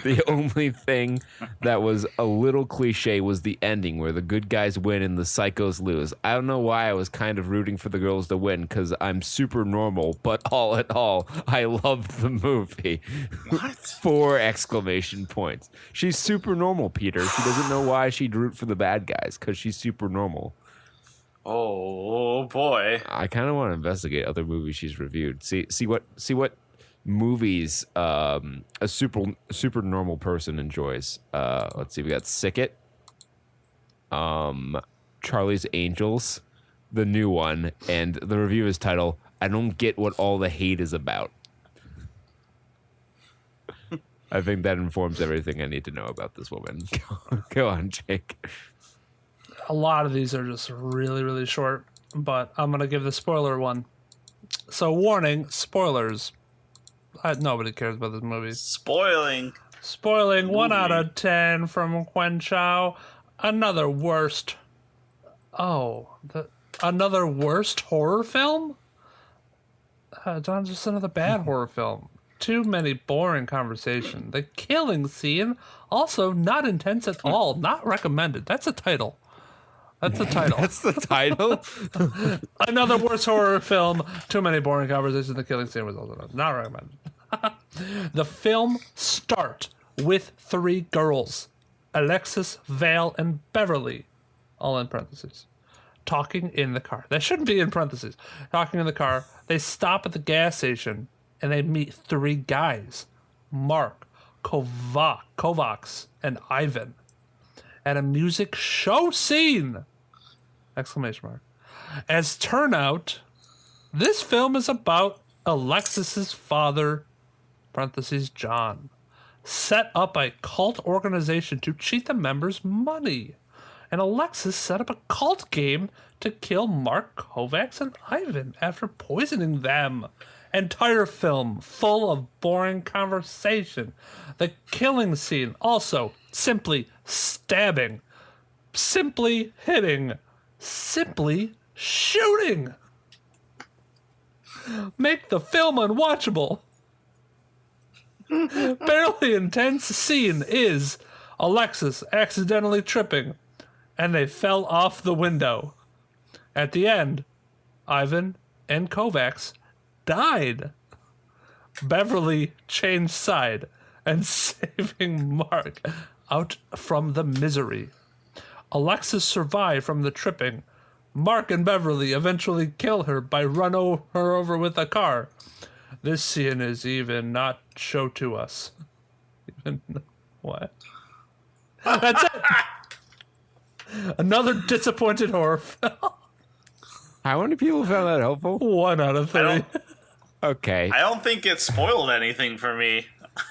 Speaker 2: The only thing that was a little cliche was the ending where the good guys win and the psychos lose. I don't know why I was kind of rooting for the girls to win because I'm super normal, but all in all, I loved the movie.
Speaker 3: What?
Speaker 2: 4 exclamation points. She's super normal, Peter. She doesn't know why she'd root for the bad guys because she's super normal.
Speaker 3: Oh boy.
Speaker 2: I kind of want to investigate other movies she's reviewed. See what movies a super normal person enjoys. Let's see, we got Sicket, Charlie's Angels, the new one, and the review is titled I don't get what all the hate is about. I think that informs everything I need to know about this woman. Go on, Jake.
Speaker 4: A lot of these are just really, really short, but I'm going to give the spoiler one. So, warning, spoilers. Nobody cares about this movie.
Speaker 3: Spoiling.
Speaker 4: Spoiling, 1
Speaker 3: Movie.
Speaker 4: out of 10 from Quen Chow. Another worst. Another worst horror film? John, just another bad horror film. Too many boring conversation. The killing scene, also not intense at all. Not recommended. That's a title. That's the title.
Speaker 2: That's the title?
Speaker 4: Another worst horror film. Too many boring conversations. The killing scene was also not recommended. The film start with 3 girls, Alexis, Vale, and Beverly, all in parentheses, talking in the car. That shouldn't be in parentheses. Talking in the car. They stop at the gas station and they meet 3 guys, Mark, Kovacs, and Ivan, at a music show scene! Exclamation mark. As turnout, this film is about Alexis's father, parentheses John, set up a cult organization to cheat the members' money. And Alexis set up a cult game to kill Mark, Kovacs, and Ivan after poisoning them. Entire film full of boring conversation. The killing scene also simply stabbing, simply hitting, simply shooting. Make the film unwatchable. Barely intense scene is Alexis accidentally tripping and they fell off the window. At the end, Ivan and Kovacs died. Beverly changed side and saving Mark out from the misery. Alexis survived from the tripping, Mark and Beverly eventually kill her by her over with a car. This scene is even not shown to us. Even what? That's it. Another disappointed horror film.
Speaker 2: How many people found that helpful?
Speaker 4: 1 out of 3.
Speaker 2: Okay.
Speaker 3: I don't think it spoiled anything for me.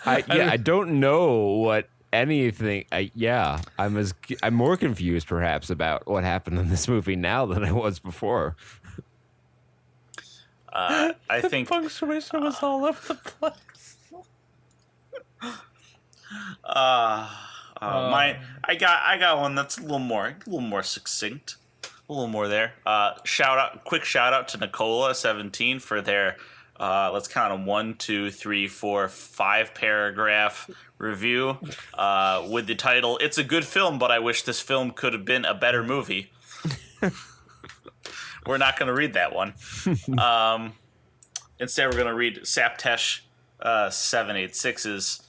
Speaker 2: I don't know what anything. I'm more confused perhaps about what happened in this movie now than I was before.
Speaker 3: I think
Speaker 4: Punctuation was all over the place.
Speaker 3: I got one that's a little more succinct, a little more there. Quick shout out to Nicola17 for their let's count them 1, 2, 3, 4, 5 paragraph review with the title "It's a good film, but I wish this film could have been a better movie." We're not going to read that one. Instead, we're going to read Saptesh 786's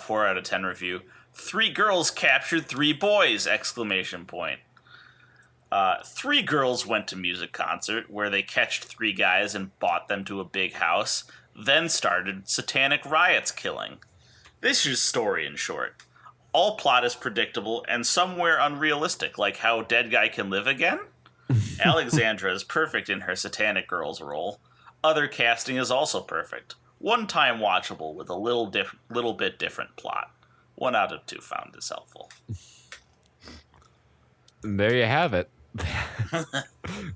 Speaker 3: 4 out of 10 review. 3 girls captured 3 boys! Exclamation point. 3 girls went to music concert where they catched 3 guys and bought them to a big house, then started satanic riots killing. This is story in short. All plot is predictable and somewhere unrealistic, like how dead guy can live again. Alexandra is perfect in her satanic girl's role. Other casting is also perfect. One time watchable with a little bit different plot. 1 out of 2 found this helpful.
Speaker 2: There you have it.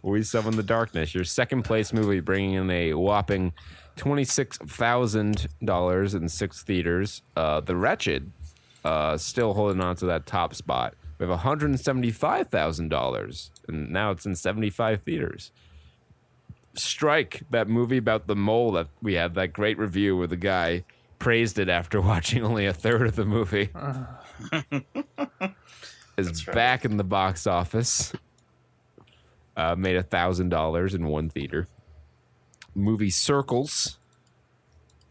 Speaker 2: We Summon the Darkness, your second place movie, bringing in a whopping $26,000 in 6 theaters. The Wretched still holding on to that top spot. We have $175,000, and now it's in 75 theaters. Strike, that movie about the mole that we had, that great review where the guy praised it after watching only a third of the movie, is back in the box office. Made $1,000 in 1 theater. Movie Circles,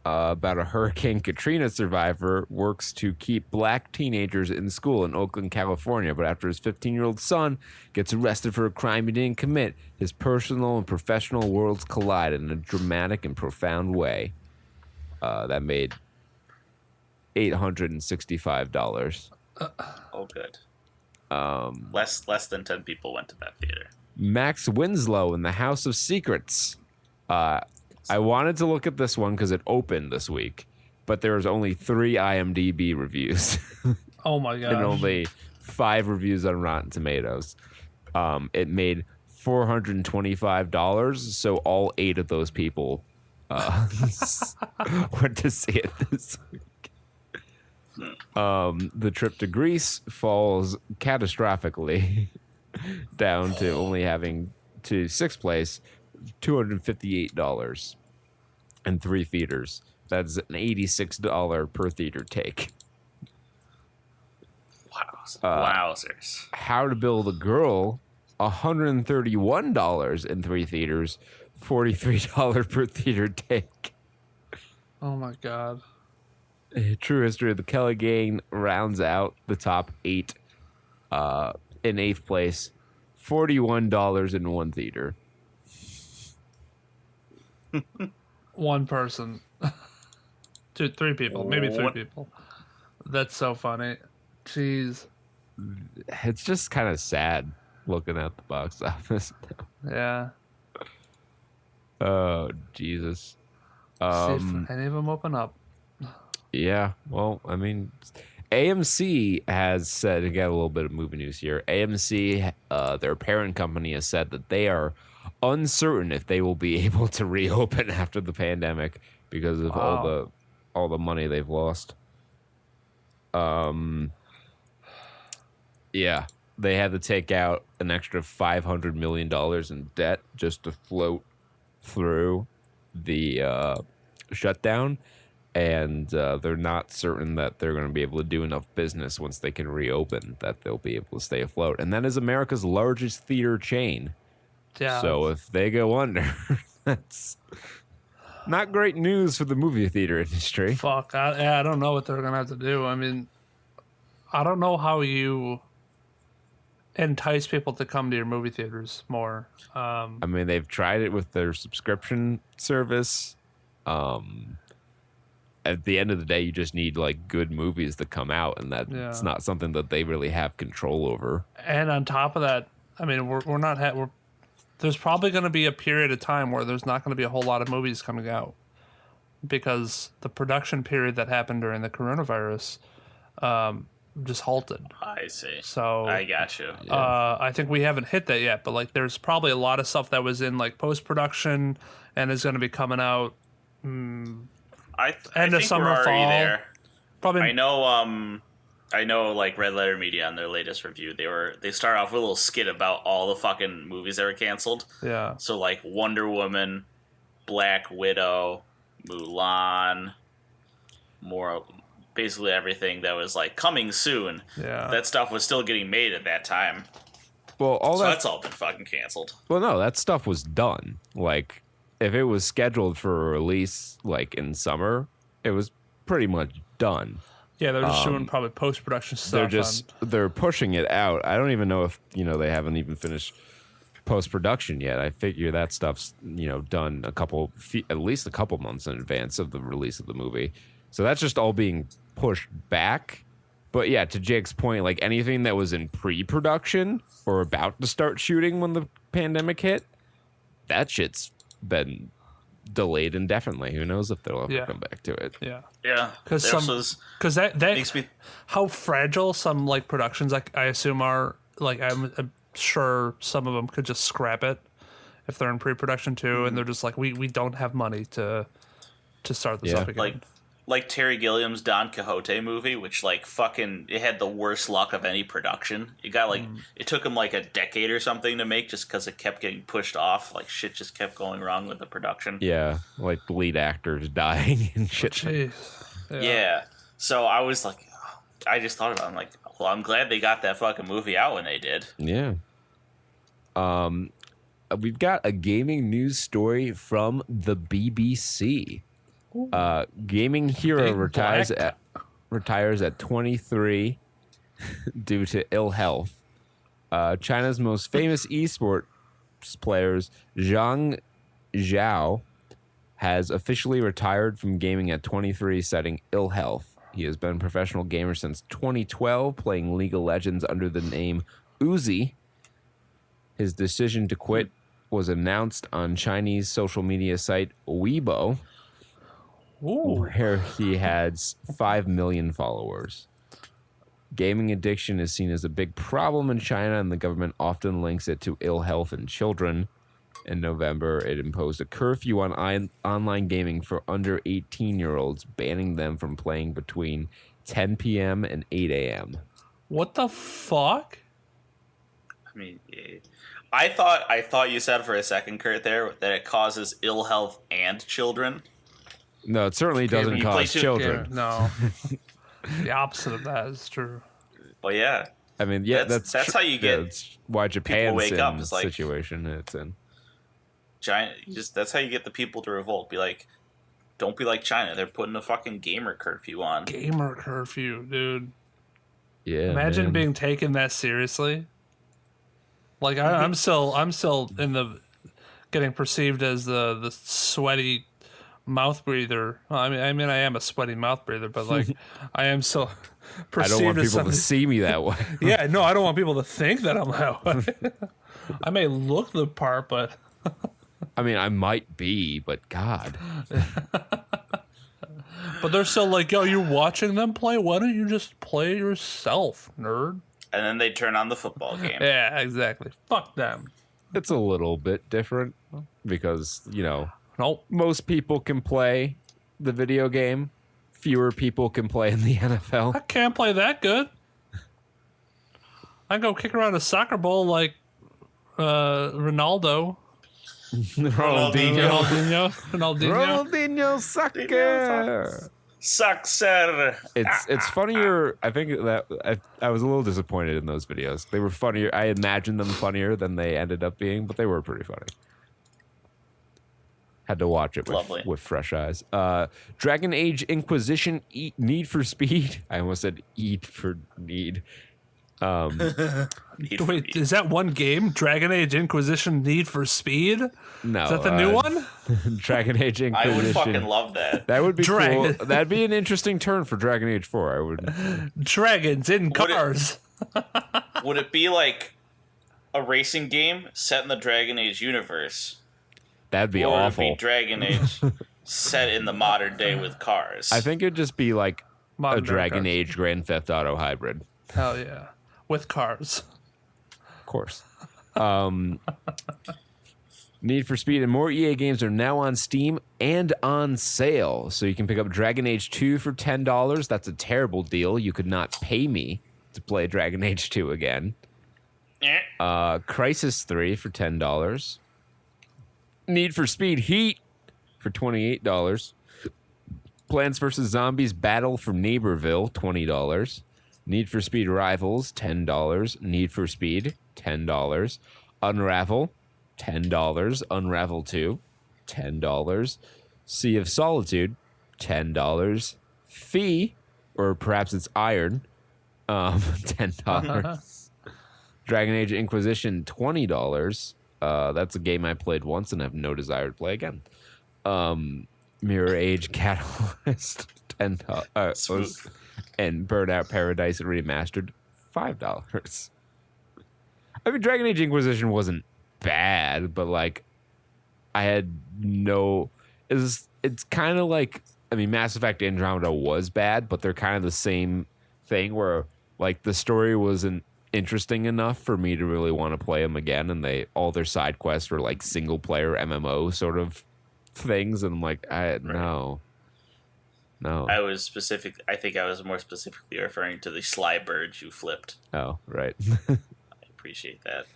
Speaker 2: about a Hurricane Katrina survivor, works to keep black teenagers in school in Oakland, California, but after his 15-year-old son gets arrested for a crime he didn't commit, his personal and professional worlds collide in a dramatic and profound way. That made $865.
Speaker 3: Oh, good. Less than 10 people went to that theater.
Speaker 2: Max Winslow in The House of Secrets. I wanted to look at this one because it opened this week, but there was only 3 IMDb reviews.
Speaker 4: Oh my god!
Speaker 2: And only 5 reviews on Rotten Tomatoes. It made $425, so all 8 of those people went to see it this week. The trip to Greece falls catastrophically down to only having to 6th place, $258 in 3 theaters. That's an $86 per theater take.
Speaker 3: Wowzers.
Speaker 2: How to Build a Girl, $131 in 3 theaters, $43 per theater take.
Speaker 4: Oh my god.
Speaker 2: True History of the Kelly Gang rounds out the top 8 in 8th place, $41 in 1 theater.
Speaker 4: 1 person. 2, 3 people. Maybe 3 people. That's so funny. Jeez.
Speaker 2: It's just kind of sad looking at the box office.
Speaker 4: Yeah.
Speaker 2: Oh, Jesus.
Speaker 4: See if any of them open up.
Speaker 2: Yeah, well, I mean, AMC has said, to get a little bit of movie news here, AMC, their parent company, has said that they are uncertain if they will be able to reopen after the pandemic because of all the money they've lost. Yeah, they had to take out an extra $500 million in debt just to float through the shutdown. And they're not certain that they're going to be able to do enough business once they can reopen that they'll be able to stay afloat. And that is America's largest theater chain.
Speaker 4: Yeah.
Speaker 2: So if they go under, that's not great news for the movie theater industry.
Speaker 4: Fuck. I don't know what they're going to have to do. I mean, I don't know how you entice people to come to your movie theaters more.
Speaker 2: I mean, they've tried it with their subscription service. At the end of the day, you just need like good movies to come out, and that's not something that they really have control over.
Speaker 4: And on top of that, I mean, we're not there's probably going to be a period of time where there's not going to be a whole lot of movies coming out because the production period that happened during the coronavirus just halted.
Speaker 3: I see.
Speaker 4: So
Speaker 3: I got you.
Speaker 4: I think we haven't hit that yet, but like there's probably a lot of stuff that was in like post production and is going to be coming out.
Speaker 3: I
Speaker 4: End of
Speaker 3: think
Speaker 4: summer,
Speaker 3: we're already
Speaker 4: fall.
Speaker 3: there.
Speaker 4: Probably.
Speaker 3: I know like Red Letter Media on their latest review, they start off with a little skit about all the fucking movies that were canceled.
Speaker 4: Yeah.
Speaker 3: So like Wonder Woman, Black Widow, Mulan, more basically everything that was like coming soon.
Speaker 4: Yeah.
Speaker 3: That stuff was still getting made at that time.
Speaker 2: Well,
Speaker 3: That's all been fucking canceled.
Speaker 2: Well, no, that stuff was done. Like, if it was scheduled for a release, like in summer, it was pretty much done.
Speaker 4: Yeah, they're just doing probably post production stuff.
Speaker 2: They're pushing it out. I don't even know if they haven't even finished post production yet. I figure that stuff's done at least a couple months in advance of the release of the movie. So that's just all being pushed back. But yeah, to Jake's point, like anything that was in pre-production or about to start shooting when the pandemic hit, that shit's been delayed indefinitely. Who knows if they'll ever come back to it?
Speaker 4: Yeah.
Speaker 3: Yeah.
Speaker 4: Because that
Speaker 3: makes me
Speaker 4: how fragile some like productions like I assume are. Like I'm sure some of them could just scrap it if they're in pre-production too, and they're just like we don't have money to start this up again.
Speaker 3: Like Terry Gilliam's Don Quixote movie, which like fucking it had the worst luck of any production. It got like it took him like a decade or something to make just because it kept getting pushed off. Like shit just kept going wrong with the production.
Speaker 2: Yeah, like lead actors dying and shit.
Speaker 4: Jeez.
Speaker 3: Yeah. So I was like, I just thought about it. I'm like, well, I'm glad they got that fucking movie out when they did.
Speaker 2: Yeah. We've got a gaming news story from the BBC. Gaming hero retires at 23 due to ill health. China's most famous esports players, Zhang Zhao, has officially retired from gaming at 23, citing ill health. He has been a professional gamer since 2012, playing League of Legends under the name Uzi. His decision to quit was announced on Chinese social media site Weibo, where he has 5 million followers. Gaming addiction is seen as a big problem in China, and the government often links it to ill health in children. In November, it imposed a curfew on online gaming for under 18-year-olds, banning them from playing between 10 p.m. and 8 a.m.
Speaker 4: What the fuck?
Speaker 3: I mean, I thought you said for a second, Kurt, there that it causes ill health and children.
Speaker 2: No, it certainly doesn't cause children.
Speaker 4: No. The opposite of that is true.
Speaker 3: Well, yeah.
Speaker 2: I mean, yeah,
Speaker 3: that's how you get.
Speaker 2: That's why Japan's
Speaker 3: wake
Speaker 2: in
Speaker 3: up.
Speaker 2: the
Speaker 3: It's like,
Speaker 2: situation it's in.
Speaker 3: That's how you get the people to revolt. Be like, don't be like China. They're putting a fucking gamer curfew on.
Speaker 4: Gamer curfew, dude.
Speaker 2: Yeah.
Speaker 4: Imagine
Speaker 2: man.
Speaker 4: being taken that seriously. Like I'm still in the getting perceived as the sweaty mouth breather. Well, I mean I am a sweaty mouth breather, but like I am still perceived
Speaker 2: I don't want
Speaker 4: as
Speaker 2: people
Speaker 4: something.
Speaker 2: to see me that way.
Speaker 4: Yeah, no, I don't want people to think that I'm that way. I may look the part, but
Speaker 2: I mean, I might be, but God.
Speaker 4: But they're still like, yo, you're watching them play? Why don't you just play yourself, nerd?
Speaker 3: And then they turn on the football game.
Speaker 4: Yeah, exactly. Fuck them.
Speaker 2: It's a little bit different because,
Speaker 4: Nope.
Speaker 2: most people can play the video game. Fewer people can play in the NFL.
Speaker 4: I can't play that good. I can go kick around a soccer ball like Ronaldo.
Speaker 2: Ronaldinho soccer.
Speaker 3: Sucker.
Speaker 2: It's funnier. I think that I was a little disappointed in those videos. They were funnier. I imagined them funnier than they ended up being, but they were pretty funny. Had to watch it with fresh eyes. Dragon Age Inquisition Need for Speed. I almost said Eat for Need.
Speaker 3: Need for
Speaker 4: Wait,
Speaker 3: Speed.
Speaker 4: is that one game? Dragon Age Inquisition Need for Speed?
Speaker 2: No,
Speaker 4: Is that the new one?
Speaker 2: Dragon Age
Speaker 3: I
Speaker 2: Inquisition.
Speaker 3: would fucking love that.
Speaker 2: That would be
Speaker 4: Dragon.
Speaker 2: cool. That'd be an interesting turn for Dragon Age 4. I would.
Speaker 4: Dragons in
Speaker 3: Would it-
Speaker 4: cars.
Speaker 3: Would it be like a racing game set in the Dragon Age universe?
Speaker 2: That'd be
Speaker 3: Or
Speaker 2: awful.
Speaker 3: would it be Dragon Age set in the modern day with cars?
Speaker 2: I think it'd just be like
Speaker 4: Modern
Speaker 2: a Dragon
Speaker 4: cars.
Speaker 2: Age Grand Theft Auto hybrid.
Speaker 4: Hell yeah. With cars.
Speaker 2: Of course. Need for Speed and more EA games are now on Steam and on sale. So you can pick up Dragon Age 2 for $10. That's a terrible deal. You could not pay me to play Dragon Age 2 again. Crisis 3 for $10. Need for Speed Heat for $28. Plants vs. Zombies Battle for Neighborville, $20. Need for Speed Rivals, $10. Need for Speed, $10. Unravel, $10. Unravel 2, $10. Sea of Solitude, $10. Fee, or perhaps it's Iron, $10. Dragon Age Inquisition, $20. That's a game I played once and have no desire to play again. Mirror Age Catalyst, $10.
Speaker 3: Smooth.
Speaker 2: And Burnout Paradise Remastered, $5. I mean, Dragon Age Inquisition wasn't bad, but like, I had no. It's kind of like, I mean, Mass Effect Andromeda was bad, but they're kind of the same thing where like the story wasn't interesting enough for me to really want to play them again, and all their side quests were like single player MMO sort of things, and I'm like, no.
Speaker 3: I think I was more specifically referring to the sly birds you flipped.
Speaker 2: Oh, right.
Speaker 3: I appreciate that.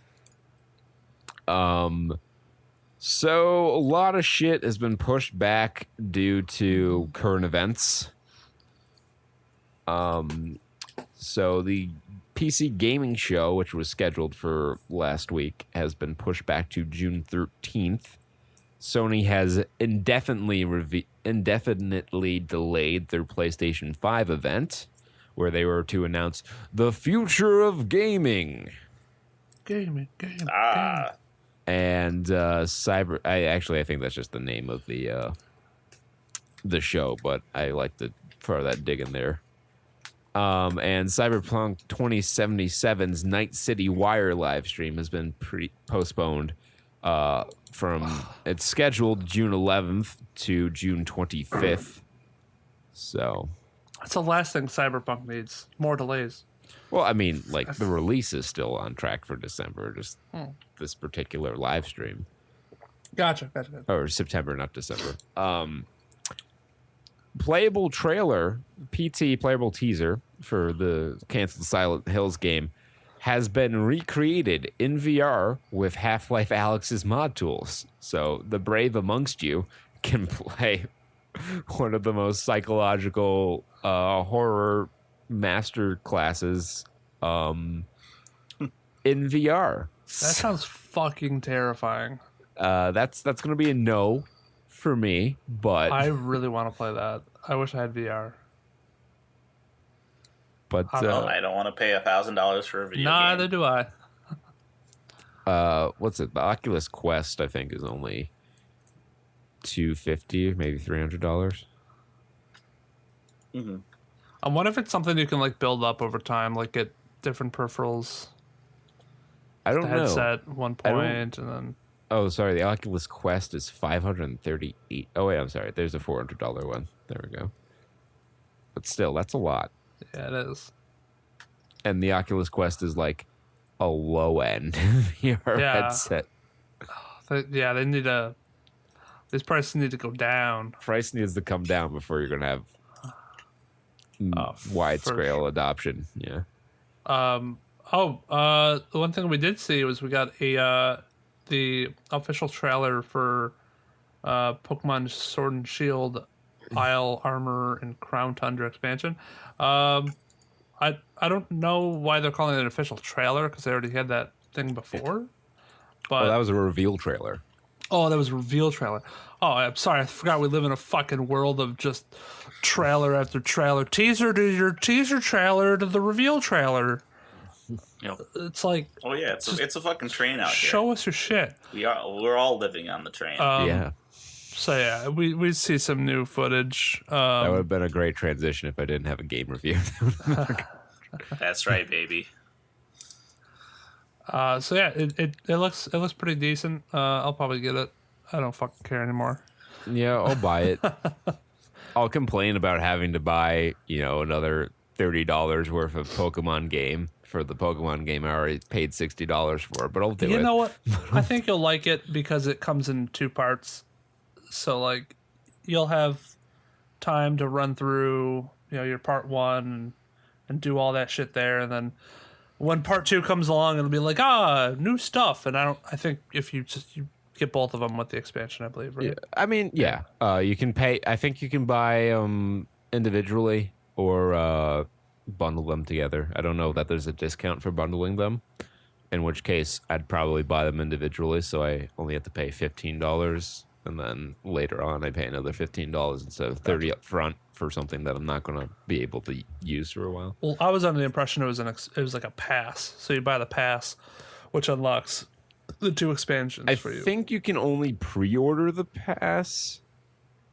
Speaker 2: So a lot of shit has been pushed back due to current events. So the PC gaming show, which was scheduled for last week, has been pushed back to June 13th. Sony has indefinitely delayed their PlayStation 5 event, where they were to announce the future of gaming.
Speaker 4: Gaming.
Speaker 2: And Cyber, I think that's just the name of the show, but I like to throw that dig in there. And Cyberpunk 2077's Night City Wire live stream has been postponed from it's scheduled June 11th to June 25th. So
Speaker 4: That's the last thing Cyberpunk needs. More delays.
Speaker 2: well, I mean, like the release is still on track for December, just this particular live stream.
Speaker 4: Gotcha.
Speaker 2: Or September, not December. Playable trailer, PT playable teaser for the canceled Silent Hills game has been recreated in VR with Half-Life Alyx's mod tools. So the brave amongst you can play one of the most psychological horror master classes in VR.
Speaker 4: That sounds fucking terrifying.
Speaker 2: That's going to be a no for me, but
Speaker 4: I really want to play that. I wish I had VR.
Speaker 2: but
Speaker 3: I don't want to pay $1,000 for a video game.
Speaker 4: Neither do I.
Speaker 2: what's it? The Oculus Quest, I think, is only $250, maybe $300.
Speaker 4: I wonder if it's something you can like build up over time, like get different peripherals.
Speaker 2: I don't
Speaker 4: The
Speaker 2: know.
Speaker 4: headset at one
Speaker 2: I don't-
Speaker 4: point, and then
Speaker 2: Oh, sorry. The Oculus Quest is $538. Oh wait, I'm sorry. There's a $400 one. There we go. But still, that's a lot.
Speaker 4: yeah, it is.
Speaker 2: And the Oculus Quest is like a low end VR
Speaker 4: Yeah.
Speaker 2: headset.
Speaker 4: They need to. These prices need to go down.
Speaker 2: Price needs to come down before you're gonna have wide
Speaker 4: for
Speaker 2: scale adoption. Yeah.
Speaker 4: The one thing we did see was we got the official trailer for Pokemon Sword and Shield, Isle Armor, and Crown Tundra expansion. I don't know why they're calling it an official trailer because they already had that thing before. But
Speaker 2: Oh, that was a reveal trailer.
Speaker 4: oh, that was a reveal trailer. Oh, I'm sorry, I forgot we live in a fucking world of just trailer after trailer, teaser to your teaser trailer to the reveal trailer.
Speaker 3: Yep.
Speaker 4: It's like,
Speaker 3: Oh yeah, it's a fucking train out here.
Speaker 4: show us your shit.
Speaker 3: We're all living on the train.
Speaker 2: Yeah.
Speaker 4: So yeah, we see some new footage.
Speaker 2: That would have been a great transition if I didn't have a game review.
Speaker 3: That's right, baby.
Speaker 4: So yeah, it looks pretty decent. I'll probably get it. I don't fucking care anymore.
Speaker 2: Yeah, I'll buy it. I'll complain about having to buy, another $30 worth of Pokemon game for the Pokemon game I already paid $60 for, but I'll do it.
Speaker 4: You know what? I think you'll like it because it comes in 2 parts. So like, you'll have time to run through, your part 1 and do all that shit there, and then when part 2 comes along, it'll be like, new stuff. And I think if you get both of them with the expansion, I believe, right?
Speaker 2: Yeah, I mean, yeah. You can pay. I think you can buy individually or bundle them together. I don't know that there's a discount for bundling them. In which case, I'd probably buy them individually, so I only have to pay $15, and then later on, I pay another $15 instead of $30 up front for something that I'm not going to be able to use for a while.
Speaker 4: Well, I was under the impression it was like a pass. So you buy the pass, which unlocks the 2 expansions for you.
Speaker 2: I think you can only pre-order the pass,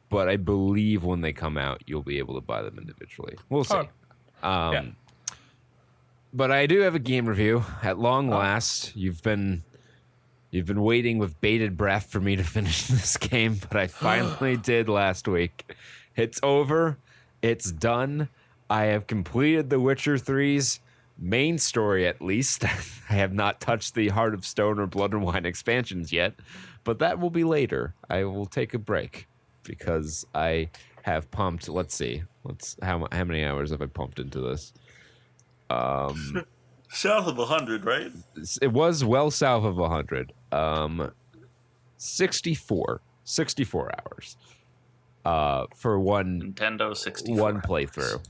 Speaker 2: but I believe when they come out, you'll be able to buy them individually. We'll see.
Speaker 4: Yeah.
Speaker 2: But I do have a game review. At long last, you've been waiting with bated breath for me to finish this game, but I finally did last week. It's over. It's done. I have completed The Witcher 3's main story, at least. I have not touched the Heart of Stone or Blood and Wine expansions yet, but that will be later. I will take a break because I have pumped. Let's see. How many hours have I pumped into this?
Speaker 3: South of 100, right?
Speaker 2: It was well south of 100. 64 hours. For one
Speaker 3: Nintendo 64.
Speaker 2: one playthrough.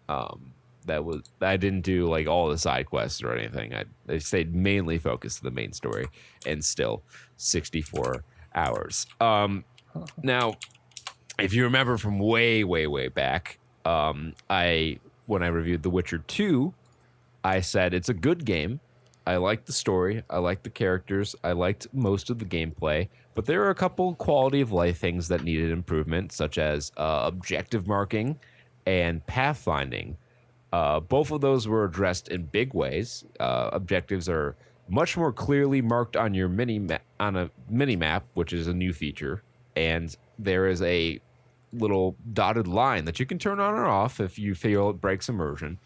Speaker 2: I didn't do like all the side quests or anything. I stayed mainly focused to the main story, and still 64 hours. Now, if you remember from way back, when I reviewed The Witcher 2, I said it's a good game. I liked the story. I liked the characters. I liked most of the gameplay. But there are a couple quality of life things that needed improvement, such as objective marking and pathfinding. Both of those were addressed in big ways. Objectives are much more clearly marked on your on a mini map, which is a new feature. And there is a little dotted line that you can turn on or off if you feel it breaks immersion.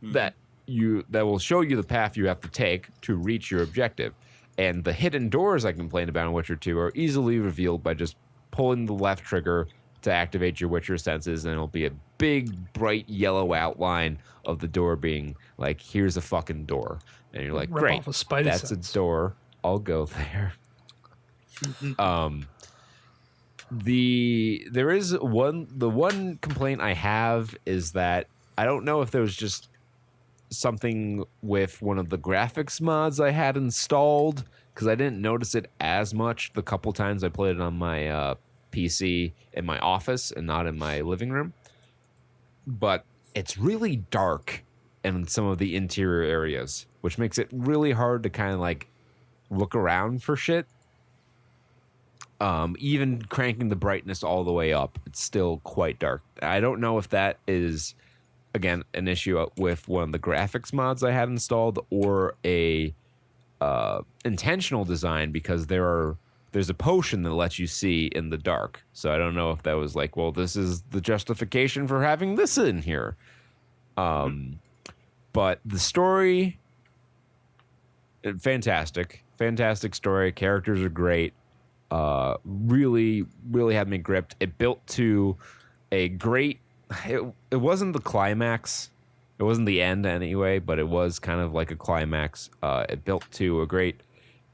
Speaker 2: That will show you the path you have to take to reach your objective. And the hidden doors I complained about in Witcher 2 are easily revealed by just pulling the left trigger to activate your Witcher senses, and it'll be a big, bright yellow outline of the door being like, here's a fucking door. And you're like,
Speaker 4: Rip
Speaker 2: great,
Speaker 4: off a Spidey
Speaker 2: that's
Speaker 4: sense.
Speaker 2: a door. I'll go there. The one complaint I have is that I don't know if there was just something with one of the graphics mods I had installed, because I didn't notice it as much the couple times I played it on my PC in my office and not in my living room. But it's really dark in some of the interior areas, which makes it really hard to kind of like look around for shit. Even cranking the brightness all the way up, it's still quite dark. I don't know if that is, again, an issue with one of the graphics mods I had installed or a intentional design, because there's a potion that lets you see in the dark. So I don't know if that was like, well, this is the justification for having this in here. But the story, fantastic story. Characters are great. Really had me gripped. It built to a great. It wasn't the climax. It wasn't the end anyway, but it was kind of like a climax. It built to a great.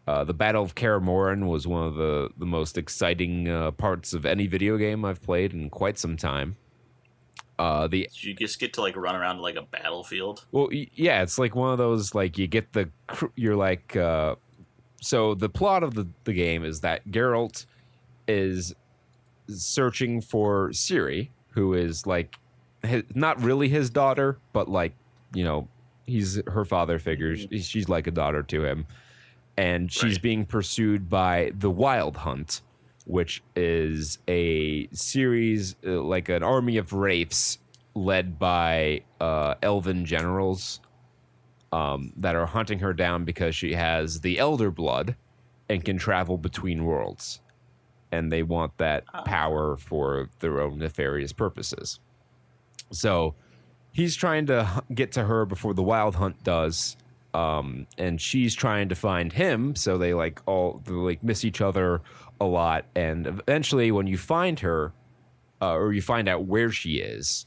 Speaker 2: The Battle of Kaer Morhen was one of the most exciting parts of any video game I've played in quite some time.
Speaker 3: Did you just get to like run around like a battlefield?
Speaker 2: Well, yeah, it's like one of those like you get you're like. So the plot of the game is that Geralt is searching for Ciri, who is like not really his daughter, but like, He's her father figure. She's like a daughter to him. And she's being pursued by the Wild Hunt, which is a series, like an army of wraiths led by elven generals that are hunting her down because she has the Elder Blood and can travel between worlds. And they want that power for their own nefarious purposes. So he's trying to get to her before the Wild Hunt does. And she's trying to find him. So they miss each other a lot. And eventually when you find her, or you find out where she is,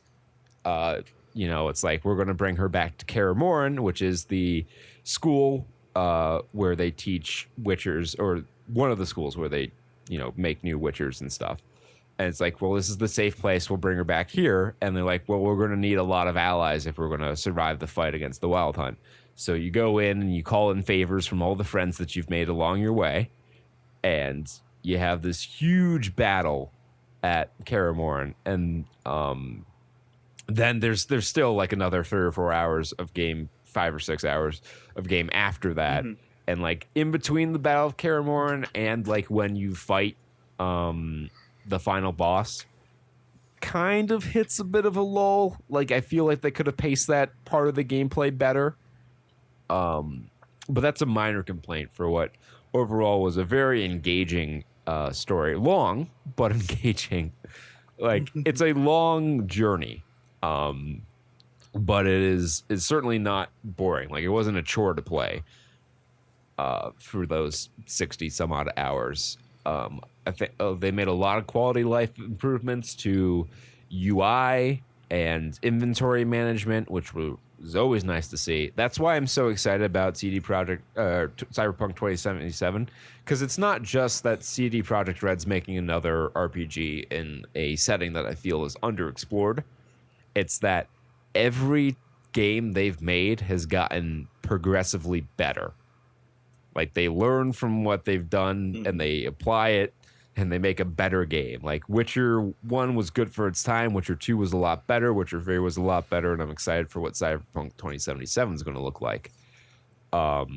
Speaker 2: it's like, we're going to bring her back to Kaer Morhen, which is the school where they teach Witchers, or one of the schools where they, make new Witchers and stuff. And it's like, well, this is the safe place. We'll bring her back here. And they're like, well, we're going to need a lot of allies if we're going to survive the fight against the Wild Hunt. So you go in and you call in favors from all the friends that you've made along your way. And you have this huge battle at Kaer Morhen. And then there's still like another 3 or 4 hours of game, 5 or 6 hours of game after that. Mm-hmm. And like in between the Battle of Kaer Morhen and like when you fight the final boss, kind of hits a bit of a lull. Like I feel like they could have paced that part of the gameplay better. But that's a minor complaint for what overall was a very engaging story. Long, but engaging. Like it's a long journey. But it's certainly not boring. Like it wasn't a chore to play for those 60 some odd hours. I think they made a lot of quality life improvements to UI and inventory management, which was always nice to see. That's why I'm so excited about CD Projekt Cyberpunk 2077, because it's not just that CD Projekt Red's making another RPG in a setting that I feel is underexplored. It's that every game they've made has gotten progressively better. Like they learn from what they've done and they apply it and they make a better game. Like Witcher 1 was good for its time. Witcher 2 was a lot better. Witcher 3 was a lot better. And I'm excited for what Cyberpunk 2077 is going to look like. What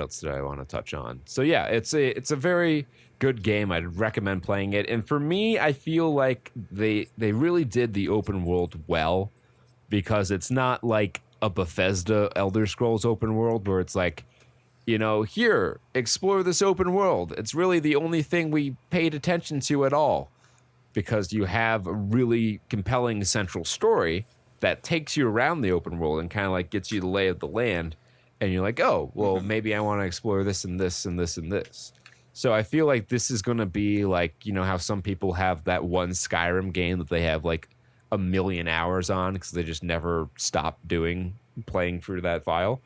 Speaker 2: else did I want to touch on? So yeah, it's a very good game. I'd recommend playing it. And for me, I feel like they really did the open world well, because it's not like a Bethesda Elder Scrolls open world where it's like, here, explore this open world. It's really the only thing we paid attention to at all, because you have a really compelling central story that takes you around the open world and kind of like gets you the lay of the land. And you're like, oh, well, maybe I want to explore this and this and this and this. So I feel like this is going to be like, how some people have that one Skyrim game that they have like 1 million hours on because they just never stop playing through that file.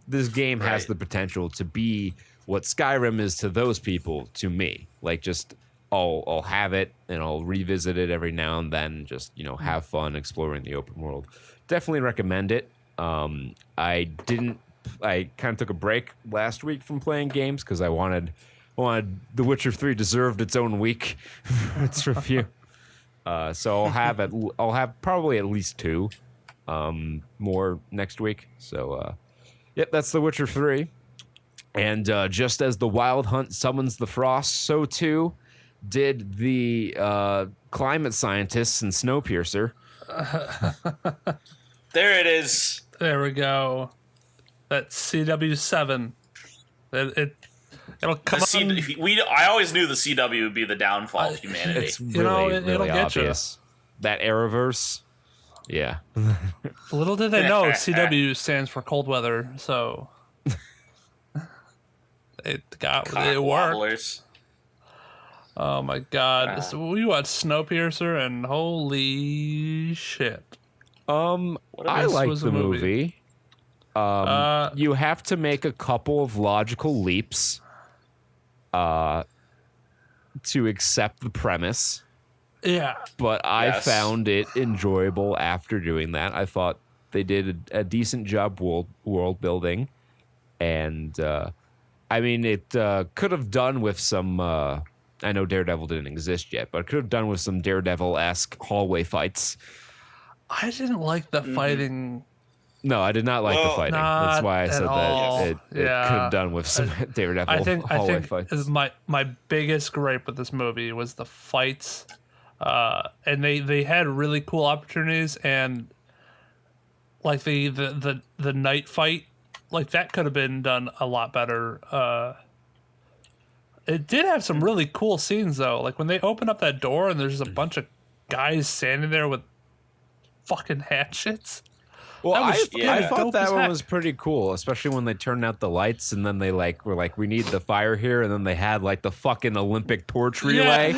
Speaker 2: This game has the potential to be what Skyrim is to those people, to me. Like just I'll have it and I'll revisit it every now and then, just, have fun exploring the open world. Definitely recommend it. I kind of took a break last week from playing games because I wanted The Witcher 3 deserved its own week for its review. So I'll have probably at least 2 more next week. So yep, that's The Witcher 3. And just as the Wild Hunt summons the frost, so too did the climate scientists in Snowpiercer.
Speaker 3: There it is.
Speaker 4: There we go. That's CW7. It'll come on.
Speaker 3: I always knew the CW would be the downfall of humanity.
Speaker 2: It's really,
Speaker 4: it'll get
Speaker 2: obvious. That Arrowverse. Yeah.
Speaker 4: Little did they know CW stands for cold weather, so it worked.
Speaker 3: Wobblers.
Speaker 4: Oh my god. So we watched Snowpiercer and holy shit.
Speaker 2: I liked the movie. You have to make a couple of logical leaps to accept the premise.
Speaker 4: Yeah.
Speaker 2: But I found it enjoyable after doing that. I thought they did a decent job world building. And, I mean, it could have done with some... I know Daredevil didn't exist yet, but it could have done with some Daredevil-esque hallway fights.
Speaker 4: I didn't like the fighting
Speaker 2: No, I did not like the
Speaker 3: Well,
Speaker 2: fighting.
Speaker 4: not
Speaker 2: That's why I
Speaker 4: at
Speaker 2: said
Speaker 4: all.
Speaker 2: that it could have done with some David Apple
Speaker 4: I think
Speaker 2: hallway fights.
Speaker 4: my biggest gripe with this movie was the fights, and they had really cool opportunities, and like the night fight, like that could have been done a lot better. It did have some really cool scenes though, like when they open up that door and there's a bunch of guys standing there with fucking hatchets.
Speaker 2: Well,
Speaker 4: That was
Speaker 2: I
Speaker 4: dope
Speaker 2: thought
Speaker 4: as
Speaker 2: that one
Speaker 4: heck.
Speaker 2: was pretty cool, especially when they turned out the lights and then they were like, we need the fire here, and then they had like the fucking Olympic torch relay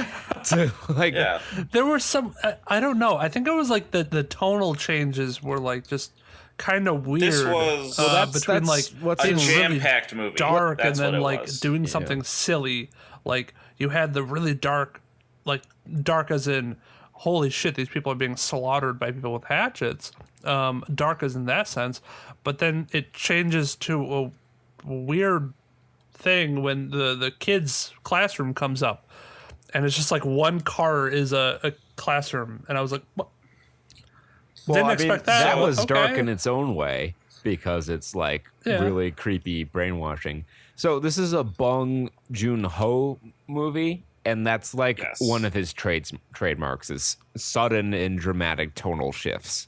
Speaker 2: to like.
Speaker 3: Yeah.
Speaker 4: There were some I don't know. I think it was like the tonal changes were like just kind of weird.
Speaker 3: This was
Speaker 2: Well,
Speaker 4: between like
Speaker 2: what's
Speaker 3: a
Speaker 4: being
Speaker 3: jam-packed movie.
Speaker 4: dark
Speaker 3: That's
Speaker 4: and then
Speaker 3: what it
Speaker 4: like
Speaker 3: was.
Speaker 4: doing something silly. Like you had the really dark, like dark as in holy shit, these people are being slaughtered by people with hatchets. Dark as in that sense, but then it changes to a weird thing when the kids' classroom comes up, and it's just like one car is a classroom, and I was like, what?
Speaker 2: Well,
Speaker 4: Didn't
Speaker 2: I mean,
Speaker 4: expect that.
Speaker 2: that was dark
Speaker 4: Okay.
Speaker 2: in its own way because it's like
Speaker 4: Yeah.
Speaker 2: really creepy brainwashing. So this is a Bong-Joon Ho movie, and that's like
Speaker 3: Yes.
Speaker 2: one of his trademarks is sudden and dramatic tonal shifts.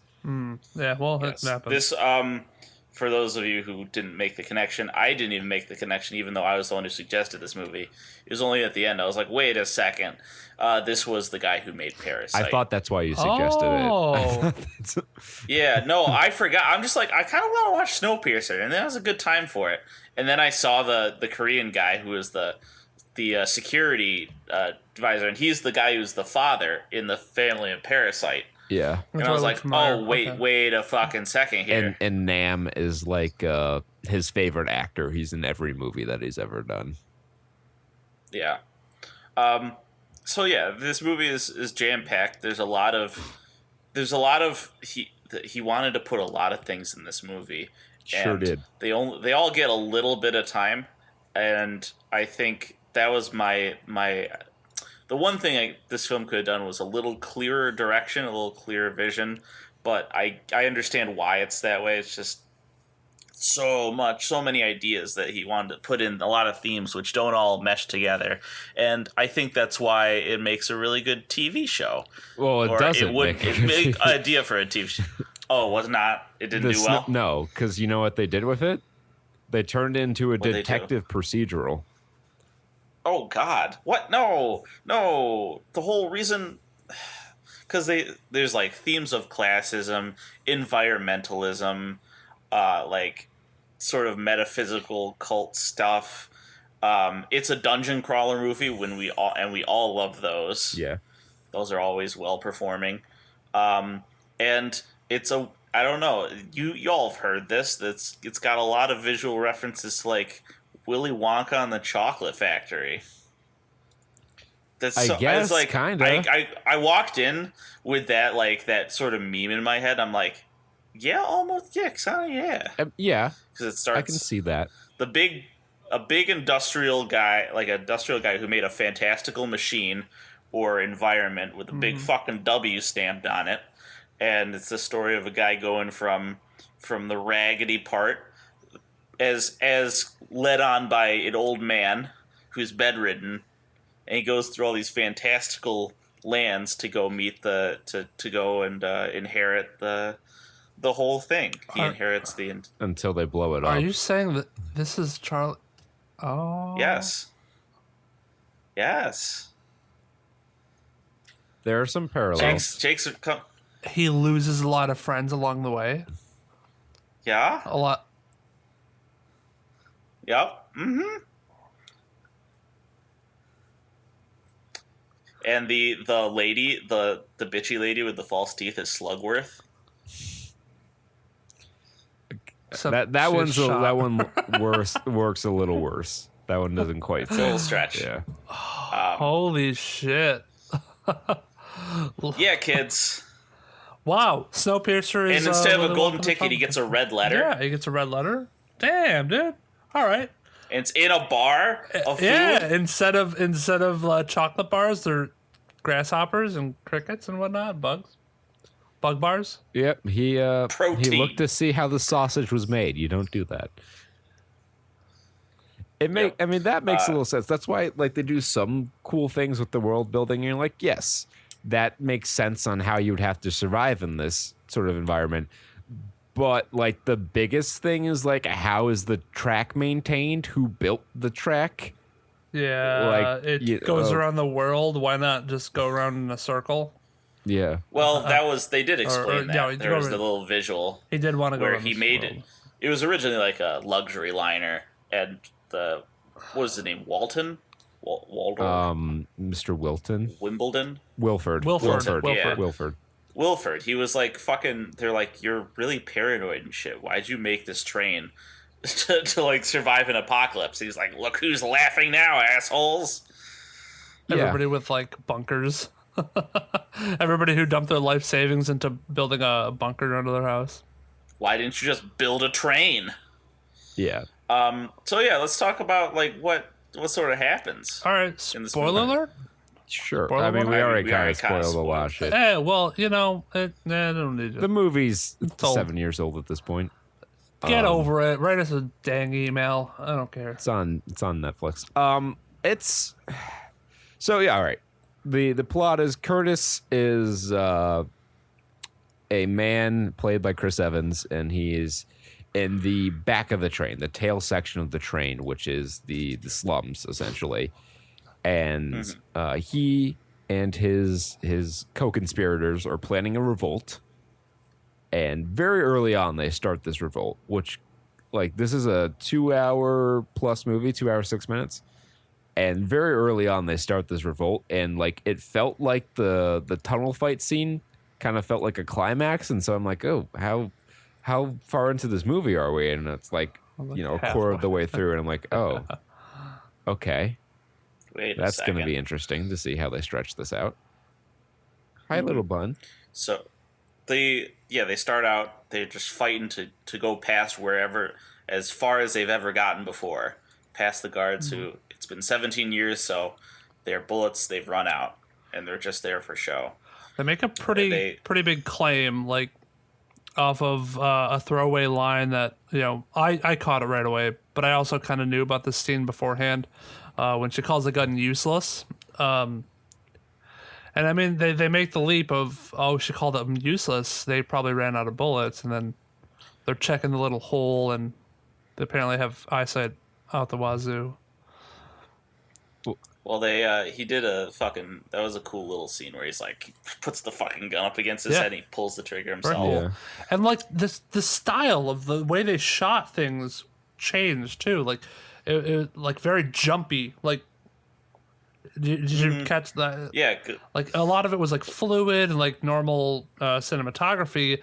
Speaker 4: Yeah, well,
Speaker 3: Yes.
Speaker 4: it happens.
Speaker 3: This, for those of you who didn't make the connection, I didn't even make the connection, even though I was the one who suggested this movie. It was only at the end. I was like, wait a second. This was the guy who made Parasite.
Speaker 2: I thought that's why you suggested
Speaker 4: Oh.
Speaker 2: it.
Speaker 3: Yeah, no, I forgot. I'm just like, I kind of want to watch Snowpiercer, and that was a good time for it. And then I saw the Korean guy who was the security advisor, and he's the guy who's the father in the family of Parasite.
Speaker 2: Yeah.
Speaker 3: And
Speaker 4: That's
Speaker 3: I
Speaker 4: why
Speaker 3: was
Speaker 4: it
Speaker 3: like,
Speaker 4: looked familiar.
Speaker 3: oh, wait,
Speaker 4: Okay.
Speaker 3: wait a fucking second here.
Speaker 2: And Nam is like his favorite actor. He's in every movie that he's ever done.
Speaker 3: Yeah. So yeah, this movie is jam packed. There's a lot of he wanted to put a lot of things in this movie.
Speaker 2: Sure
Speaker 3: and
Speaker 2: did.
Speaker 3: They all get a little bit of time, and I think that was my the one thing this film could have done was a little clearer direction, a little clearer vision. But I understand why it's that way. It's just so many ideas that he wanted to put in, a lot of themes which don't all mesh together, and I think that's why it makes a really good TV show.
Speaker 2: Well, it
Speaker 3: Or
Speaker 2: doesn't
Speaker 3: it would
Speaker 2: make a good
Speaker 3: make
Speaker 2: TV.
Speaker 3: idea for a TV show. Oh, it was not. It didn't do well.
Speaker 2: No, because you know what they did with it? They turned into a
Speaker 3: What'd they do?
Speaker 2: detective procedural.
Speaker 3: Oh God! What? No. The whole reason, because there's like themes of classism, environmentalism, like sort of metaphysical cult stuff. It's a dungeon crawler movie when we all love those.
Speaker 2: Yeah.
Speaker 3: Those are always well performing. And it's I don't know, you all have heard this. It's got a lot of visual references to like Willy Wonka and the Chocolate Factory.
Speaker 2: I guess,
Speaker 3: it's like
Speaker 2: kinda.
Speaker 3: I walked in with that sort of meme in my head. I'm like, yeah, almost, yeah, kinda, yeah,
Speaker 2: Yeah,
Speaker 3: because it starts.
Speaker 2: I can see that.
Speaker 3: A big industrial guy, like an industrial guy who made a fantastical machine or environment with a big fucking W stamped on it, and it's the story of a guy going from the raggedy part, as led on by an old man who's bedridden, and he goes through all these fantastical lands to go meet to go and inherit the whole thing. He inherits the.
Speaker 2: Until they blow it up.
Speaker 4: Are you saying that this is Charlie? Oh.
Speaker 3: Yes. Yes.
Speaker 2: There are some parallels.
Speaker 3: Jake's
Speaker 4: He loses a lot of friends along the way.
Speaker 3: yeah.
Speaker 4: A lot.
Speaker 3: Yep. Mm-hmm. And the lady, the bitchy lady with the false teeth is Slugworth.
Speaker 4: Some
Speaker 2: that
Speaker 4: shit
Speaker 2: one's
Speaker 4: shot.
Speaker 2: that one works a little worse. That one doesn't quite
Speaker 3: It's a little
Speaker 2: fit.
Speaker 3: stretch.
Speaker 2: Yeah.
Speaker 4: Holy shit!
Speaker 3: Yeah, kids.
Speaker 4: Wow, Snowpiercer is.
Speaker 3: And instead of a
Speaker 4: Willy
Speaker 3: golden
Speaker 4: Wonka
Speaker 3: ticket, he
Speaker 4: the
Speaker 3: gets a red letter.
Speaker 4: Yeah, he gets a red letter. Damn, dude. All right.
Speaker 3: And it's in a bar of food.
Speaker 4: Yeah, instead of chocolate bars, they're grasshoppers and crickets and whatnot, bugs. Bug bars?
Speaker 2: Yep, he
Speaker 3: Protein.
Speaker 2: looked to see how the sausage was made. You don't do that.
Speaker 3: Yep.
Speaker 2: I mean, that makes a little sense. That's why, like, they do some cool things with the world building. And you're like, yes, that makes sense on how you would have to survive in this sort of environment. But, like, the biggest thing is, like, how is the track maintained? Who built the track?
Speaker 4: Yeah,
Speaker 2: Like,
Speaker 4: it goes around the world. Why not just go around in a circle?
Speaker 2: Yeah.
Speaker 3: Well, they did explain that.
Speaker 4: yeah,
Speaker 3: There was the little visual
Speaker 4: He did want to go
Speaker 3: where
Speaker 4: around
Speaker 3: he
Speaker 4: this
Speaker 3: made
Speaker 4: world.
Speaker 3: it. It was originally like a luxury liner, and what was the name? Walton? Waldorf?
Speaker 2: Mr. Wilton?
Speaker 3: Wimbledon?
Speaker 2: Wilford.
Speaker 3: Yeah.
Speaker 2: Wilford.
Speaker 3: Wilford. He was like, fucking, they're like, you're really paranoid and shit. Why'd you make this train to like survive an apocalypse? He's like, look who's laughing now, assholes.
Speaker 4: Everybody with like bunkers. Everybody who dumped their life savings into building a bunker under their house.
Speaker 3: Why didn't you just build a train?
Speaker 2: Yeah.
Speaker 3: So yeah, let's talk about like what sort of happens.
Speaker 4: All right,
Speaker 3: In this
Speaker 4: spoiler
Speaker 3: movie.
Speaker 4: alert.
Speaker 2: Sure.
Speaker 4: Spoiler
Speaker 2: I mean, we
Speaker 3: alert?
Speaker 2: already
Speaker 3: We
Speaker 2: kind
Speaker 3: already
Speaker 2: of
Speaker 3: kinda
Speaker 2: spoiled a lot of
Speaker 3: spoiled.
Speaker 2: shit.
Speaker 4: Well, I don't need
Speaker 2: The
Speaker 4: to.
Speaker 2: movie's
Speaker 4: old.
Speaker 2: 7 years old at this point.
Speaker 4: Get over it. Write us a dang email. I don't care.
Speaker 2: It's on Netflix. It's so yeah, all right. The plot is Curtis is a man played by Chris Evans, and he is in the back of the train, the tail section of the train, which is the slums essentially. And he and his co-conspirators are planning a revolt. And very early on, they start this revolt, which, like, this is a 2-hour plus movie, 2 hours, 6 minutes. And very early on, they start this revolt. And, like, it felt like the tunnel fight scene kind of felt like a climax. And so I'm like, oh, how far into this movie are we? And it's like, a quarter of the way through. And I'm like, oh, okay.
Speaker 3: Wait a
Speaker 2: That's
Speaker 3: second.
Speaker 2: going to be interesting to see how they stretch this out. Hi, little bun.
Speaker 3: So they start out, they're just fighting to go past wherever, as far as they've ever gotten before, past the guards who, it's been 17 years, so their bullets, they've run out, and they're just there for show.
Speaker 4: They make a pretty big claim, like off of a throwaway line that I caught it right away, but I also kind of knew about this scene beforehand when she calls the gun useless. And I mean, they make the leap of, she called them useless. They probably ran out of bullets, and then they're checking the little hole, and they apparently have eyesight out the wazoo.
Speaker 3: Well, he did that was a cool little scene where he's like, puts the fucking gun up against his
Speaker 4: Yeah.
Speaker 3: head and he pulls the trigger himself.
Speaker 2: Yeah.
Speaker 4: And like the style of the way they shot things changed too. Like it like very jumpy. Like did you catch that?
Speaker 3: Yeah,
Speaker 4: Like a lot of it was like fluid and like normal cinematography,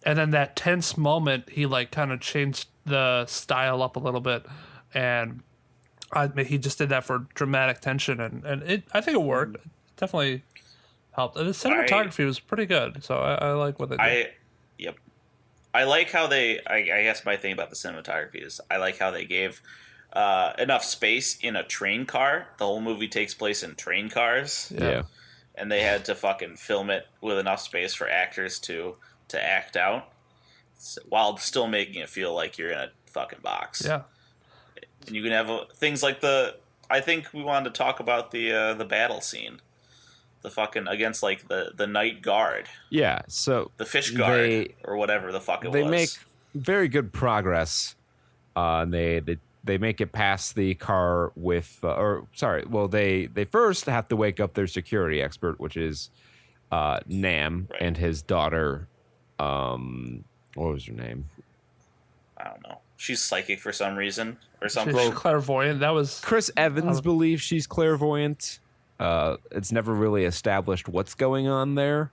Speaker 4: and then that tense moment he like kind of changed the style up a little bit, and he just did that for dramatic tension, and I think it worked. It definitely helped. The cinematography was pretty good, so I like what they did.
Speaker 3: Yep. I like how I guess my thing about the cinematography is I like how they gave enough space in a train car. The whole movie takes place in train cars.
Speaker 2: Yeah.
Speaker 3: And they had to fucking film it with enough space for actors to act out, while still making it feel like you're in a fucking box.
Speaker 4: Yeah.
Speaker 3: And you can have things like I think we wanted to talk about the battle scene, the fucking against like the night guard,
Speaker 2: Yeah. So
Speaker 3: the fish guard, or whatever the fuck it was.
Speaker 2: they make very good progress. They make it past the car with, they first have to wake up their security expert, which is Nam,
Speaker 3: Right.
Speaker 2: and his daughter. What was her name?
Speaker 3: I don't know. She's psychic for some reason or
Speaker 4: She's
Speaker 3: something.
Speaker 4: clairvoyant. That was
Speaker 2: Chris Evans believes she's clairvoyant. It's never really established what's going on there.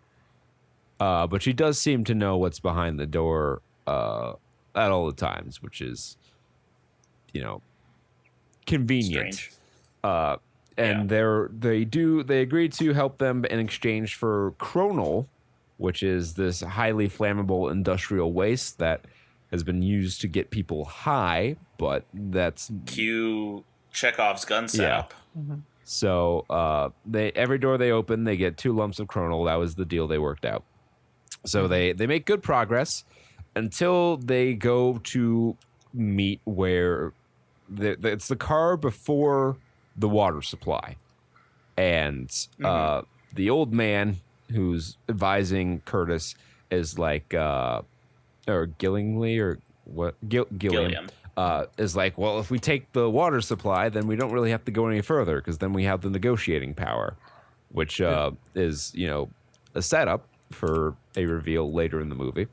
Speaker 2: But she does seem to know what's behind the door at all the times, which is, convenient.
Speaker 3: Strange.
Speaker 2: And they agreed to help them in exchange for chronal, which is this highly flammable industrial waste that has been used to get people high, but that's
Speaker 3: Cue Chekhov's gun setup.
Speaker 2: so every door they open, they get 2 lumps of chronal. That was the deal they worked out. So they make good progress until they go to meet where it's the car before the water supply. And the old man who's advising Curtis is like, or Gillingly or what? Gilliam. Is like, well, if we take the water supply, then we don't really have to go any further because then we have the negotiating power, which is, you know, a setup for a reveal later in the movie.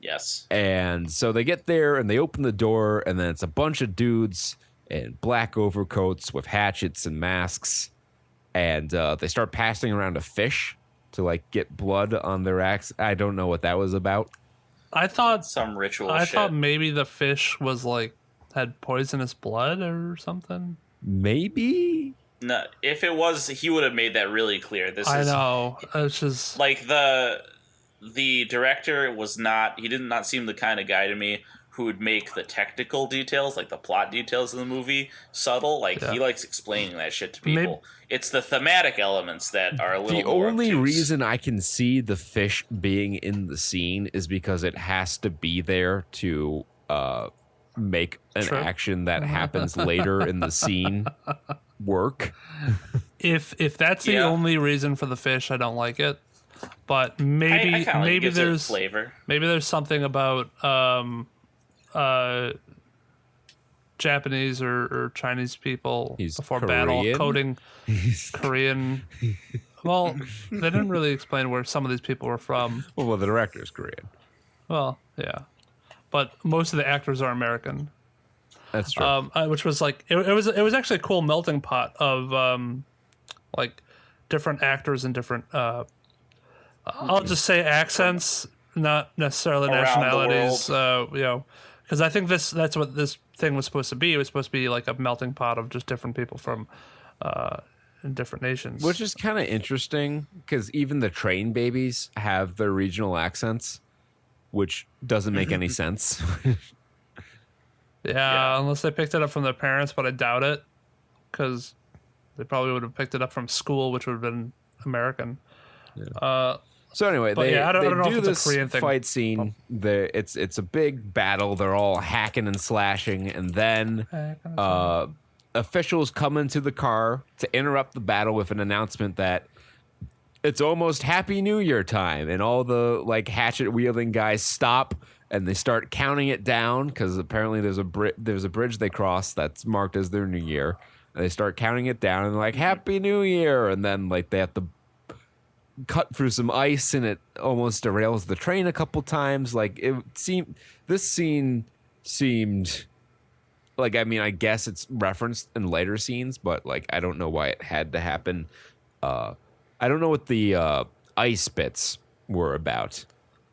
Speaker 3: Yes.
Speaker 2: And so they get there and they open the door, and then it's a bunch of dudes in black overcoats with hatchets and masks, and they start passing around a fish to like get blood on their axe. I don't know what that was about.
Speaker 4: I thought
Speaker 3: Some ritual
Speaker 4: I
Speaker 3: shit.
Speaker 4: thought maybe the fish was like had poisonous blood or something.
Speaker 2: Maybe.
Speaker 3: No, if it was, he would have made that really clear.
Speaker 4: I know. It's just
Speaker 3: like the director was not. He did not seem the kind of guy to me who would make the technical details, like the plot details of the movie, subtle. Like he likes explaining that shit to people. It's the thematic elements that are a little.
Speaker 2: The
Speaker 3: more
Speaker 2: only
Speaker 3: obtuse.
Speaker 2: reason I can see the fish being in the scene is because it has to be there to make an action that happens later in the scene work.
Speaker 4: if that's the only reason for the fish, I don't like it. But maybe
Speaker 3: I
Speaker 4: maybe
Speaker 3: gives it
Speaker 4: there's
Speaker 3: flavor.
Speaker 4: Maybe there's something about Japanese or Chinese people
Speaker 2: He's
Speaker 4: before
Speaker 2: Korean?
Speaker 4: battle coding Korean. Well, they didn't really explain where some of these people were from.
Speaker 2: Well, the director's Korean.
Speaker 4: Well, yeah, but most of the actors are American.
Speaker 2: That's true.
Speaker 4: Which was like it was actually a cool melting pot of like different actors and different I'll just say accents, not necessarily
Speaker 3: Around the
Speaker 4: nationalities. You know, because I think that's what this thing was supposed to be. It was supposed to be like a melting pot of just different people from different nations.
Speaker 2: Which is kind of interesting because even the train babies have their regional accents, which doesn't make any sense.
Speaker 4: Yeah, unless they picked it up from their parents, but I doubt it, because they probably would have picked it up from school, which would have been American.
Speaker 2: Yeah. So anyway,
Speaker 4: I don't know
Speaker 2: do
Speaker 4: if it's a
Speaker 2: this
Speaker 4: Korean thing.
Speaker 2: fight scene. It's a big battle. They're all hacking and slashing, and then officials come into the car to interrupt the battle with an announcement that it's almost Happy New Year time, and all the like hatchet wielding guys stop and they start counting it down because apparently there's a bridge they cross that's marked as their New Year. And they start counting it down and they're like Happy New Year, and then like they have to cut through some ice and it almost derails the train a couple times. Like this scene seemed like, I mean, I guess it's referenced in later scenes, but like I don't know why it had to happen. I don't know what the ice bits were about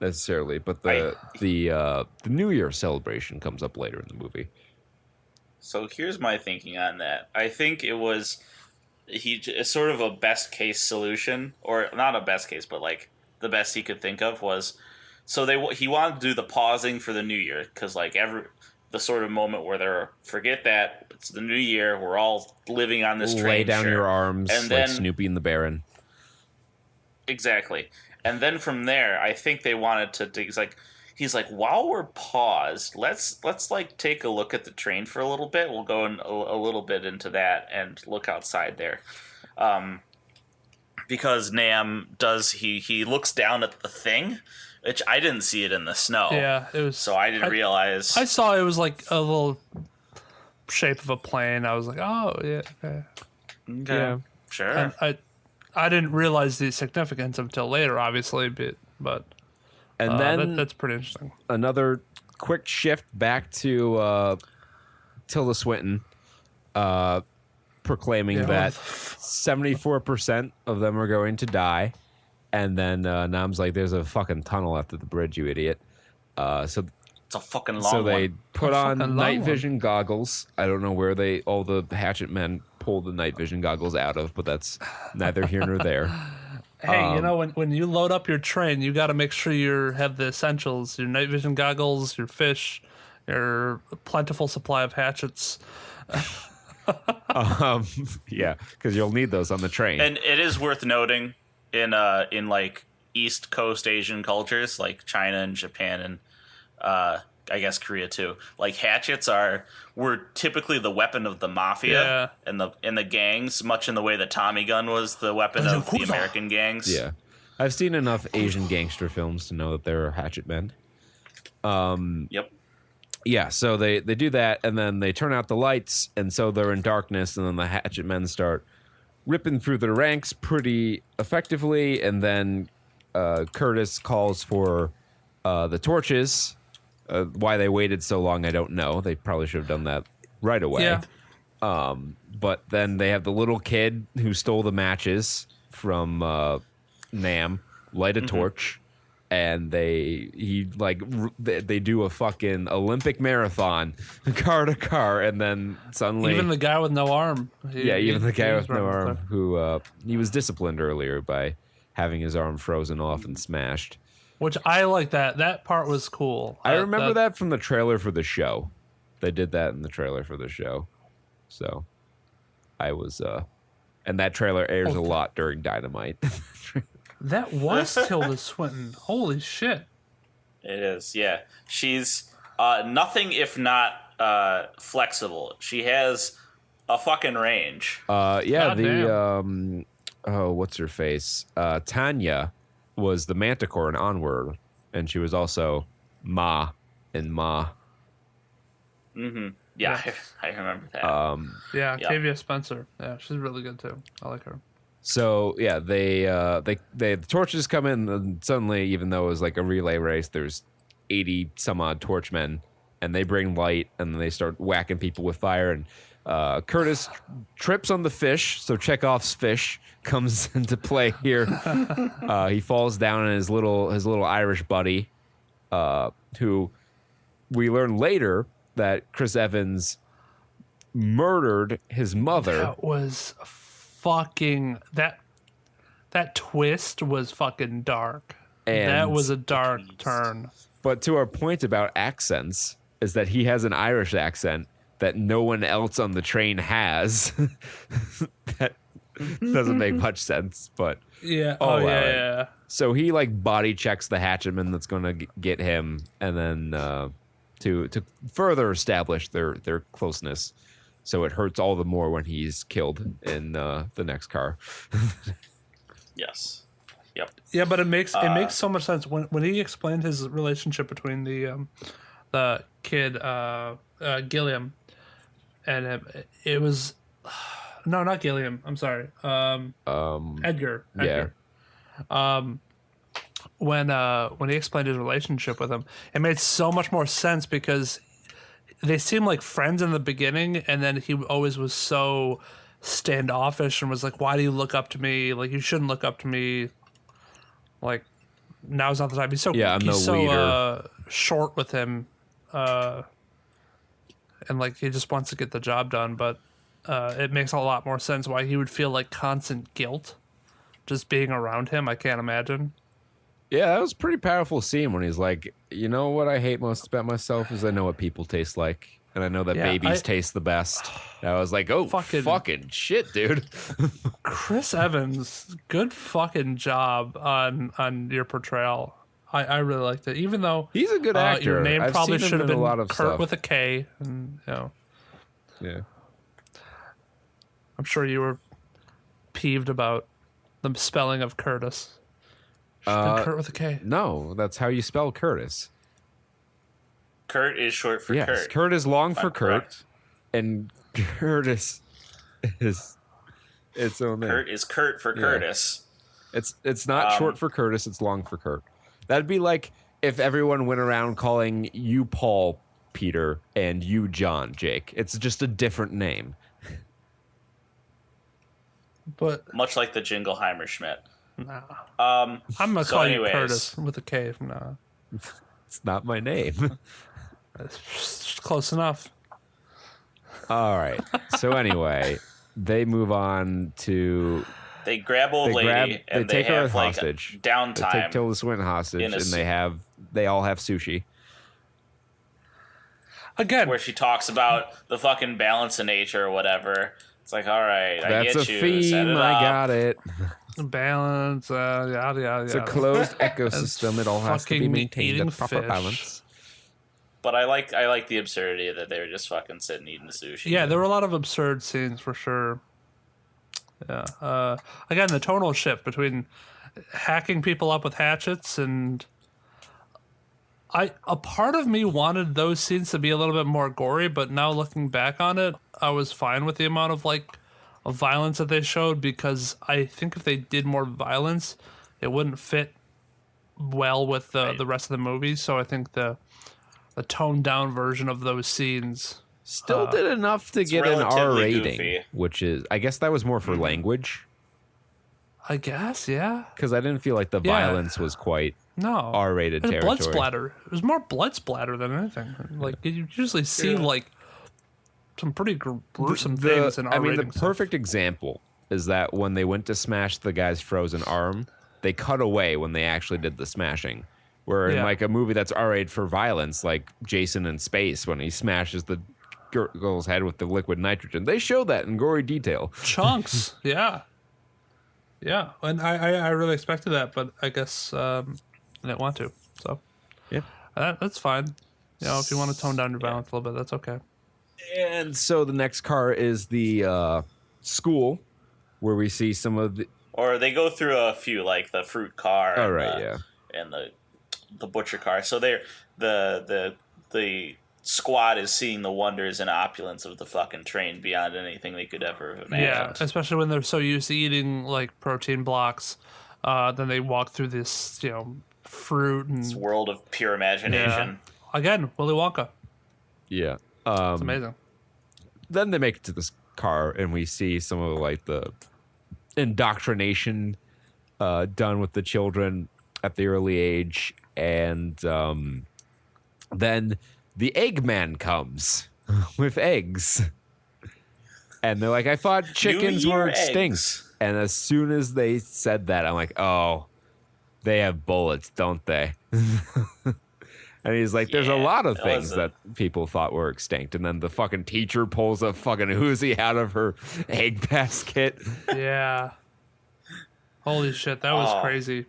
Speaker 2: necessarily, but the New Year celebration comes up later in the movie.
Speaker 3: So here's my thinking on that. I think it was it's sort of a best case solution, or not a best case, but like the best he could think of was, so he wanted to do the pausing for the New Year because like the sort of moment where they're forget that it's the New Year, we're all living on this train.
Speaker 2: Lay down your arms,
Speaker 3: and
Speaker 2: like
Speaker 3: then
Speaker 2: Snoopy and the Baron.
Speaker 3: Exactly, and then from there, I think they wanted to. He's like, while we're paused, let's like take a look at the train for a little bit. We'll go in a little bit into that and look outside there, because Nam does he looks down at the thing, which I didn't see it in the snow.
Speaker 4: Yeah, it was.
Speaker 3: So I didn't realize.
Speaker 4: I saw it was like a little shape of a plane. I was like, oh yeah, okay.
Speaker 3: Yeah, sure.
Speaker 4: And I didn't realize the significance until later, obviously, but.
Speaker 2: And then
Speaker 4: that's pretty interesting.
Speaker 2: Another quick shift back to Tilda Swinton proclaiming that 74% of them are going to die. And then Nam's like, there's a fucking tunnel after the bridge, you idiot. So
Speaker 3: it's a fucking long
Speaker 2: So they
Speaker 3: one.
Speaker 2: put on night
Speaker 4: one.
Speaker 2: vision goggles. I don't know where all the hatchet men pulled the night vision goggles out of, but that's neither here nor there.
Speaker 4: Hey, you know, when you load up your train, you got to make sure you have the essentials: your night vision goggles, your fish, your plentiful supply of hatchets.
Speaker 2: Yeah, because you'll need those on the train.
Speaker 3: And it is worth noting in like East Coast Asian cultures like China and Japan and I guess Korea too. Like hatchets were typically the weapon of the mafia and the gangs, much in the way that Tommy gun was the weapon of the American gangs.
Speaker 2: Yeah, I've seen enough Asian gangster films to know that there are hatchet men.
Speaker 3: Yep.
Speaker 2: Yeah, so they do that, and then they turn out the lights, and so they're in darkness, and then the hatchet men start ripping through their ranks pretty effectively, and then Curtis calls for the torches. Why they waited so long, I don't know. They probably should have done that right away. Yeah. But then they have the little kid who stole the matches from Nam light a torch, and they do a fucking Olympic marathon, car to car, and then suddenly
Speaker 4: even the guy with no arm.
Speaker 2: Even the guy with no arm who he was disciplined earlier by having his arm frozen off and smashed.
Speaker 4: Which I like that. That part was cool.
Speaker 2: I remember that from the trailer for the show. They did that in the trailer for the show. So I was and that trailer airs a lot during Dynamite.
Speaker 4: That was Tilda Swinton. Holy shit.
Speaker 3: It is, yeah. She's nothing if not flexible. She has a fucking range.
Speaker 2: What's her face? Tanya was the Manticore in Onward, and she was also Ma in Ma.
Speaker 3: Mm-hmm. Yeah, I remember that.
Speaker 4: Octavia Spencer. Yeah, she's really good too. I like her.
Speaker 2: So yeah, the torches come in, and suddenly, even though it was like a relay race, there's 80 some odd torchmen, and they bring light, and then they start whacking people with fire. And Curtis trips on the fish, so Chekhov's fish comes into play here. He falls down, and his little Irish buddy, who we learn later that Chris Evans murdered his mother.
Speaker 4: That was fucking that twist was fucking dark. And that was a dark turn.
Speaker 2: But to our point about accents is that he has an Irish accent that no one else on the train has. That doesn't make much sense, but
Speaker 4: yeah.
Speaker 2: So he like body checks the hatchetman that's going to get him, and then to further establish their closeness. So it hurts all the more when he's killed in the next car.
Speaker 3: Yes. Yep.
Speaker 4: Yeah, but it makes so much sense when he explained his relationship between the kid Gilliam and it was no, not Gilliam. I'm sorry. Edgar.
Speaker 2: Yeah.
Speaker 4: When he explained his relationship with him, it made so much more sense because they seemed like friends in the beginning, and then he always was so standoffish and was like, "Why do you look up to me? Like, you shouldn't look up to me. Like, now's not the time." He's so leader. Short with him, and like he just wants to get the job done. But it makes a lot more sense why he would feel like constant guilt just being around him. I can't imagine.
Speaker 2: Yeah, that was a pretty powerful scene when he's like, you know what I hate most about myself is I know what people taste like. And I know that babies taste the best. And I was like, oh, fucking shit, dude.
Speaker 4: Chris Evans, good fucking job on your portrayal. I really liked it. Even though
Speaker 2: he's a good actor.
Speaker 4: Your name probably should have been
Speaker 2: a lot of
Speaker 4: Kurt
Speaker 2: stuff.
Speaker 4: with a K. And,
Speaker 2: Yeah.
Speaker 4: I'm sure you were peeved about the spelling of Curtis. Kurt with a K.
Speaker 2: No, that's how you spell Curtis.
Speaker 3: Kurt is short for Kurt.
Speaker 2: Kurt is long for Kurt,
Speaker 3: correct.
Speaker 2: And Curtis is its own name.
Speaker 3: Kurt is Kurt for Curtis.
Speaker 2: It's not short for Curtis. It's long for Kurt. That'd be like if everyone went around calling you Paul Peter and you John Jake. It's just a different name.
Speaker 4: But
Speaker 3: much like the Jingleheimer Schmidt.
Speaker 4: Nah. I'm gonna call you Curtis with a K from now on.
Speaker 2: It's not my name.
Speaker 4: It's close enough.
Speaker 2: All right. So anyway, they move on to.
Speaker 3: They grab old lady and
Speaker 2: they take her
Speaker 3: have like
Speaker 2: hostage.
Speaker 3: Downtime.
Speaker 2: They take Tilda Swinton hostage, and they all have sushi.
Speaker 4: Again,
Speaker 3: where she talks about the fucking balance of nature or whatever. It's like, all right, I
Speaker 2: That's
Speaker 3: get
Speaker 2: a
Speaker 3: you. Set
Speaker 2: theme.
Speaker 3: it
Speaker 2: I
Speaker 3: up.
Speaker 2: got it.
Speaker 4: Balance, yada yada.
Speaker 2: It's a closed ecosystem. It all has to be
Speaker 4: fucking
Speaker 2: maintained
Speaker 4: eating
Speaker 2: at proper
Speaker 4: fish.
Speaker 2: balance.
Speaker 3: But I like the absurdity that they were just fucking sitting eating sushi.
Speaker 4: Yeah, there were a lot of absurd scenes for sure. Yeah. Again, the tonal shift between hacking people up with hatchets and a part of me wanted those scenes to be a little bit more gory, but now looking back on it, I was fine with the amount of of violence that they showed, because I think if they did more violence, it wouldn't fit well with the rest of the movie. So I think the toned down version of those scenes
Speaker 2: Still did enough to get an R
Speaker 3: relatively
Speaker 2: rating,
Speaker 3: goofy.
Speaker 2: which is, I guess that was more for language,
Speaker 4: I guess, yeah.
Speaker 2: because I didn't feel like the
Speaker 4: Yeah.
Speaker 2: violence was quite
Speaker 4: No.
Speaker 2: R-rated
Speaker 4: It was
Speaker 2: territory.
Speaker 4: blood splatter. It was more blood splatter than anything. Like, you usually see, some pretty gruesome things in
Speaker 2: I mean, the
Speaker 4: R-rating stuff.
Speaker 2: perfect example is that when they went to smash the guy's frozen arm, they cut away when they actually did the smashing. Where in
Speaker 4: Yeah.
Speaker 2: like a movie that's R-rated for violence, like Jason in Space, when he smashes the girl's head with the liquid nitrogen, they show that in gory detail.
Speaker 4: Chunks, yeah. Yeah, and I really expected that, but I guess I didn't want to. So,
Speaker 2: Yeah.
Speaker 4: that's fine. You know, if you want to tone down your violence a little bit, that's okay.
Speaker 2: And so the next car is the school, where we see some of the.
Speaker 3: Or they go through a few, like the fruit car.
Speaker 2: Oh,
Speaker 3: and
Speaker 2: right,
Speaker 3: the,
Speaker 2: yeah.
Speaker 3: And the butcher car. So they're the squad is seeing the wonders and opulence of the fucking train beyond anything they could ever have imagined.
Speaker 4: Yeah, especially when they're so used to eating like protein blocks, then they walk through this, fruit and
Speaker 3: This world of pure imagination.
Speaker 4: again, Willy Wonka.
Speaker 2: Yeah.
Speaker 4: It's amazing.
Speaker 2: Then they make it to this car, and we see some of like the indoctrination done with the children at the early age, and then the Eggman comes with eggs, and they're like, "I thought chickens
Speaker 3: Year
Speaker 2: were extinct."
Speaker 3: eggs.
Speaker 2: And as soon as they said that, I'm like, "Oh, they have bullets, don't they?" And he's like, "There's a
Speaker 3: Yeah,
Speaker 2: lot of
Speaker 3: that
Speaker 2: things
Speaker 3: was
Speaker 2: that people thought were extinct." And then the fucking teacher pulls a fucking Uzi out of her egg basket.
Speaker 4: Yeah. Holy shit, that was
Speaker 3: Oh.
Speaker 4: crazy.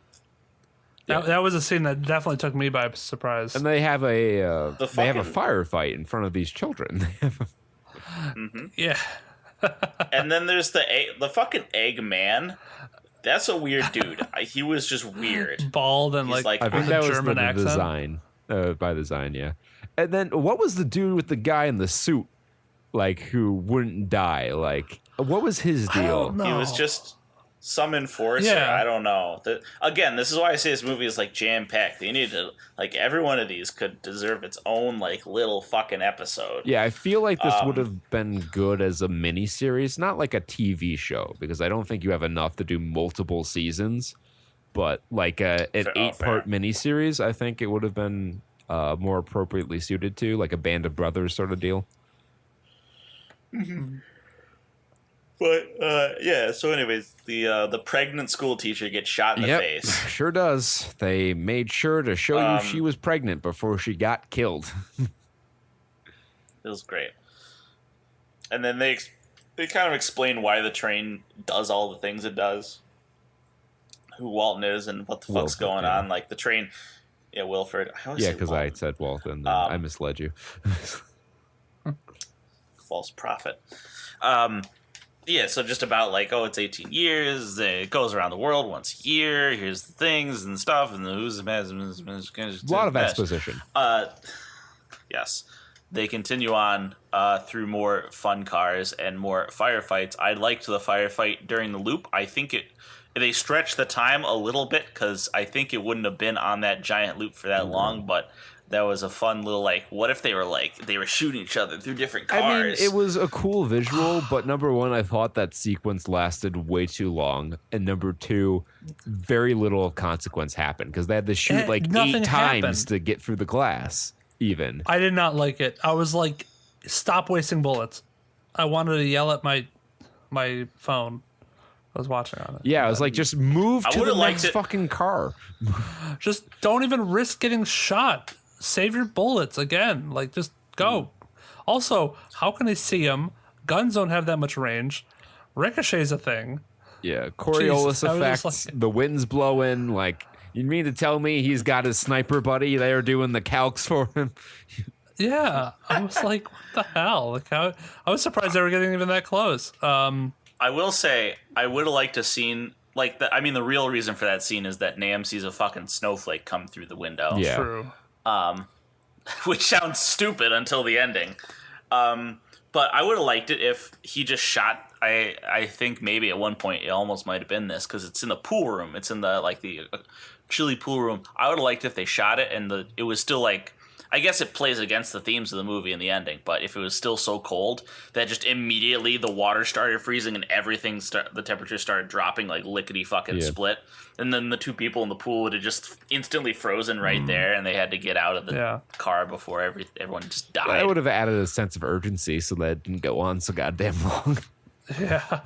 Speaker 4: That was a scene that definitely took me by surprise.
Speaker 2: And they have a they have a
Speaker 3: fucking-
Speaker 2: firefight in front of these children.
Speaker 4: Yeah.
Speaker 3: And then there's the fucking Eggman. That's a weird dude. He was just weird.
Speaker 4: Bald and
Speaker 3: He's like-
Speaker 2: I think
Speaker 4: with
Speaker 2: that
Speaker 4: a
Speaker 2: was
Speaker 4: German
Speaker 2: the
Speaker 4: accent.
Speaker 2: design. By design, yeah. And then what was the dude with the guy in the suit, like, who wouldn't die? Like, what was his
Speaker 4: I
Speaker 2: deal?
Speaker 4: don't know.
Speaker 3: He was just some enforcer.
Speaker 4: Yeah.
Speaker 3: I don't know. Again, this is why I say this movie is like jam packed. They need to every one of these could deserve its own like little fucking episode.
Speaker 2: Yeah, I feel like this would have been good as a mini series, not like a TV show, because I don't think you have enough to do multiple seasons. But like an
Speaker 3: Fair.
Speaker 2: 8-part miniseries, I think it would have been more appropriately suited to, like a Band of Brothers sort of deal.
Speaker 3: But yeah. So, anyways, the pregnant school teacher gets shot in the face.
Speaker 2: Sure does. They made sure to show you she was pregnant before she got killed.
Speaker 3: It was great. And then they kind of explain why the train does all the things it does. Who Walton is and what the fuck's
Speaker 2: Wilford,
Speaker 3: going
Speaker 2: yeah.
Speaker 3: on. Like the train, Wilford. I always
Speaker 2: Yeah,
Speaker 3: say
Speaker 2: because I
Speaker 3: Walton.
Speaker 2: said Walton. I misled you.
Speaker 3: False prophet. Yeah, so just about like, it's 18 years. It goes around the world once a year. Here's the things and stuff, and who's the best.
Speaker 2: A lot of exposition.
Speaker 3: Yes. They continue on through more fun cars and more firefights. I liked the firefight during the loop. I think they stretched the time a little bit because I think it wouldn't have been on that giant loop for that long, but that was a fun little, what if they were shooting each other through different cars?
Speaker 2: I mean, it was a cool visual, but number one, I thought that sequence lasted way too long, and number two, very little of consequence happened because they had to shoot
Speaker 4: nothing
Speaker 2: 8 times
Speaker 4: happened.
Speaker 2: to get through the glass. Even
Speaker 4: I did not like it. I was like, stop wasting bullets. I wanted to yell at my phone. I was watching on it.
Speaker 2: yeah, I was like, just move
Speaker 3: I
Speaker 2: to the
Speaker 3: would've liked
Speaker 2: next
Speaker 3: it-
Speaker 2: fucking car.
Speaker 4: Just don't even risk getting shot. Save your bullets again. Like, just go. Also, how can I see him guns don't have that much range. Ricochet's a thing.
Speaker 2: Yeah, Coriolis
Speaker 4: Jesus, I was just
Speaker 2: effects.
Speaker 4: like-
Speaker 2: The wind's blowing. Like, you mean to tell me he's got his sniper buddy there doing the calcs for him?
Speaker 4: Yeah, I was like, what the hell? Like, how? I was surprised they were getting even that close.
Speaker 3: I will say, I would have liked to seen like the. I mean, the real reason for that scene is that Nam sees a fucking snowflake come through the window.
Speaker 2: Yeah.
Speaker 4: True.
Speaker 3: Which sounds stupid until the ending. But I would have liked it if he just shot. I think maybe at one point it almost might have been this because it's in the pool room. It's in the chilly pool room. I would have liked if they shot it and it was still like. I guess it plays against the themes of the movie in the ending, but if it was still so cold that just immediately the water started freezing and everything the temperature started dropping like lickety fucking split, and then the two people in the pool would have just instantly frozen right there, and they had to get out of the car before everyone just died.
Speaker 2: I would have added a sense of urgency so that it didn't go on so goddamn long.
Speaker 4: Yeah.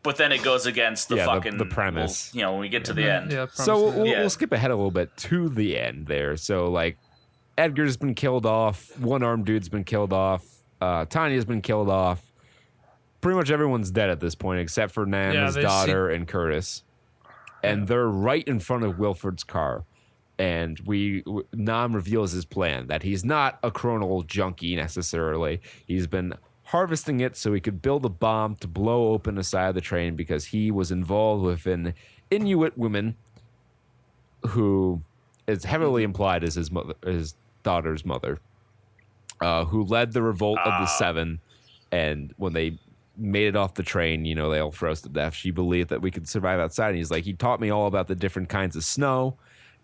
Speaker 3: But then it goes against the fucking
Speaker 2: the premise.
Speaker 3: When we get to the end.
Speaker 4: Yeah.
Speaker 2: So we'll skip ahead a little bit to the end there. So like. Edgar's been killed off. One-armed dude's been killed off. Tanya's been killed off. Pretty much everyone's dead at this point except for Nam, his daughter, and Curtis. And they're right in front of Wilford's car. And Nam reveals his plan, that he's not a chronal junkie necessarily. He's been harvesting it so he could build a bomb to blow open the side of the train because he was involved with an Inuit woman who is heavily implied as his daughter's mother, who led the revolt of the Seven. And when they made it off the train, they all froze to death. She believed that we could survive outside. And he's like, he taught me all about the different kinds of snow.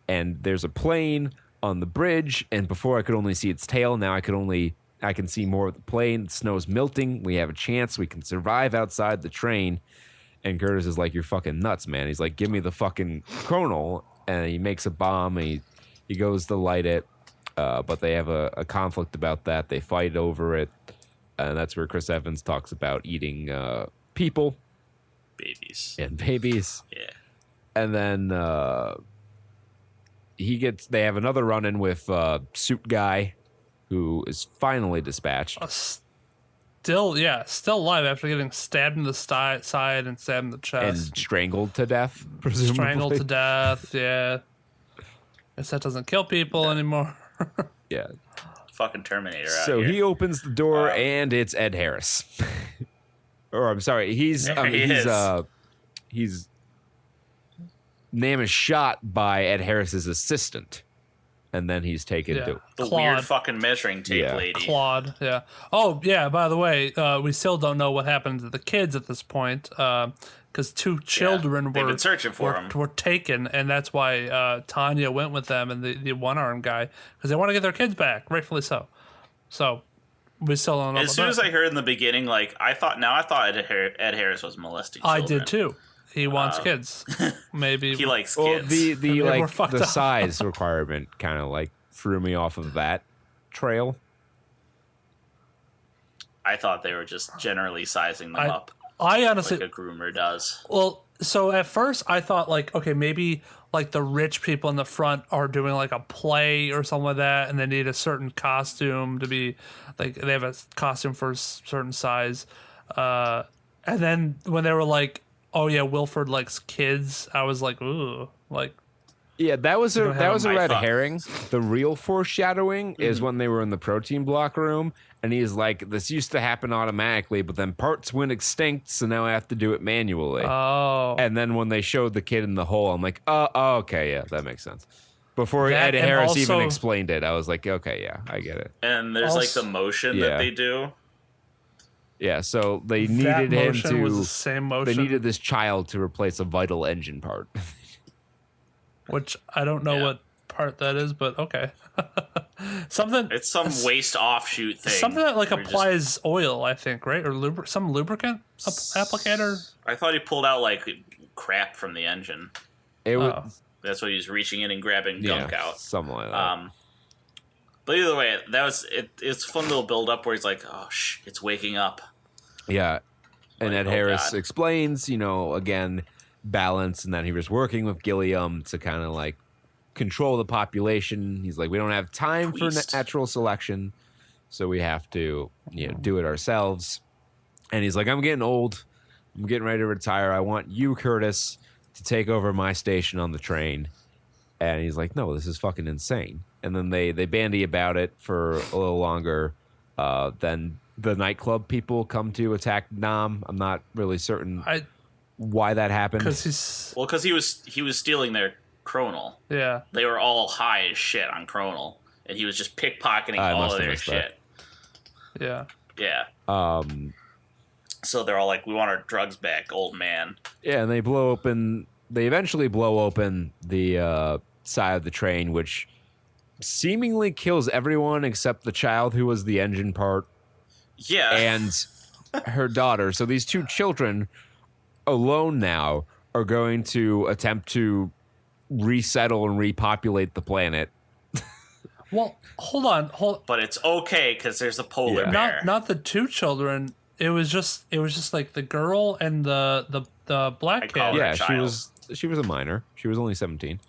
Speaker 2: And there's a plane on the bridge. And before I could only see its tail. Now I can see more of the plane. The snow's melting. We have a chance. We can survive outside the train. And Curtis is like, you're fucking nuts, man. He's like, give me the fucking chronal. And he makes a bomb. And he goes to light it. But they have a conflict about that. They fight over it. And that's where Chris Evans talks about eating people.
Speaker 3: Babies.
Speaker 2: And babies.
Speaker 3: Yeah. And
Speaker 2: then they have another run-in with Suit Guy, who is finally dispatched.
Speaker 4: Still alive after getting stabbed in the side and stabbed in the chest.
Speaker 2: And strangled to death, presumably.
Speaker 4: Strangled to death, yeah. Guess that doesn't kill people anymore.
Speaker 2: Yeah.
Speaker 3: Fucking Terminator out
Speaker 2: So
Speaker 3: here.
Speaker 2: he opens the door and it's Ed Harris. Or I'm sorry, he's Nam is shot by Ed Harris's assistant. And then he's taken to
Speaker 3: the
Speaker 4: Claude.
Speaker 3: weird fucking measuring tape lady.
Speaker 4: Claude, yeah. Oh, yeah, by the way, we still don't know what happened to the kids at this point. Because two children
Speaker 3: they've been searching for them.
Speaker 4: Were taken, and that's why Tanya went with them and the one-armed guy, because they want to get their kids back, rightfully so. So we still don't know.
Speaker 3: As soon as I heard in the beginning, I thought Ed Harris was molesting children.
Speaker 4: I did too. He wants kids. Maybe
Speaker 3: he likes
Speaker 2: well,
Speaker 3: kids.
Speaker 2: the size requirement kind of threw me off of that trail.
Speaker 3: I thought they were just generally sizing them up.
Speaker 4: I honestly,
Speaker 3: like a groomer does.
Speaker 4: Well, so at first I thought okay, maybe the rich people in the front are doing a play or something like that, and they need a certain costume to be they have a costume for a certain size. And then when they were like, oh yeah, Wilford likes kids, I was like, ooh,
Speaker 2: Yeah, that was a red
Speaker 3: thought.
Speaker 2: herring. The real foreshadowing is when they were in the protein block room, and he's like, "This used to happen automatically, but then parts went extinct, so now I have to do it manually."
Speaker 4: Oh.
Speaker 2: And then when they showed the kid in the hole, I'm like, "Oh, okay, yeah, that makes sense." Before
Speaker 4: That,
Speaker 2: Ed
Speaker 4: and
Speaker 2: Harris
Speaker 4: also-
Speaker 2: even explained it, I was like, "Okay, yeah, I get it."
Speaker 3: And there's
Speaker 4: Also-
Speaker 3: the motion
Speaker 2: Yeah.
Speaker 3: that they do.
Speaker 2: Yeah, so they
Speaker 4: that
Speaker 2: needed him
Speaker 4: motion was the
Speaker 2: to.
Speaker 4: same motion.
Speaker 2: They needed this child to replace a vital engine part.
Speaker 4: which I don't know what part that is, but okay. Something.
Speaker 3: It's some waste offshoot thing.
Speaker 4: Something that
Speaker 3: where you
Speaker 4: applies oil, I think, right? Or some lubricant applicator.
Speaker 3: I thought he pulled out crap from the engine.
Speaker 2: It was
Speaker 3: That's why he was reaching in and grabbing gunk out.
Speaker 2: something like that.
Speaker 3: But either way, that was it. It's a fun little build up where he's like, "Oh, it's waking up."
Speaker 2: Yeah. And
Speaker 3: Like,
Speaker 2: Ed
Speaker 3: oh,
Speaker 2: Harris
Speaker 3: God.
Speaker 2: explains, again, balance, and that he was working with Gilliam to kind of control the population. He's like, we don't have time for
Speaker 3: Twist.
Speaker 2: natural selection, so we have to, do it ourselves. And he's like, I'm getting old. I'm getting ready to retire. I want you, Curtis, to take over my station on the train. And he's like, no, this is fucking insane. And then they bandy about it for a little longer. Then the nightclub people come to attack Nam. I'm not really certain why that happened.
Speaker 3: Because he was stealing their chronal.
Speaker 4: Yeah.
Speaker 3: They were all high as shit on chronal, and he was just pickpocketing all of their shit.
Speaker 4: Yeah.
Speaker 3: Yeah. So they're all like, we want our drugs back, old man.
Speaker 2: Yeah, and they eventually blow open the side of the train, which seemingly kills everyone except the child who was the engine part.
Speaker 3: Yeah.
Speaker 2: And her daughter. So these two children alone now are going to attempt to resettle and repopulate the planet.
Speaker 4: Well, hold on.
Speaker 3: But it's okay because there's a polar bear.
Speaker 4: Not the two children. It was just like the girl and the black kid.
Speaker 2: Yeah, she was a minor. She was only 17.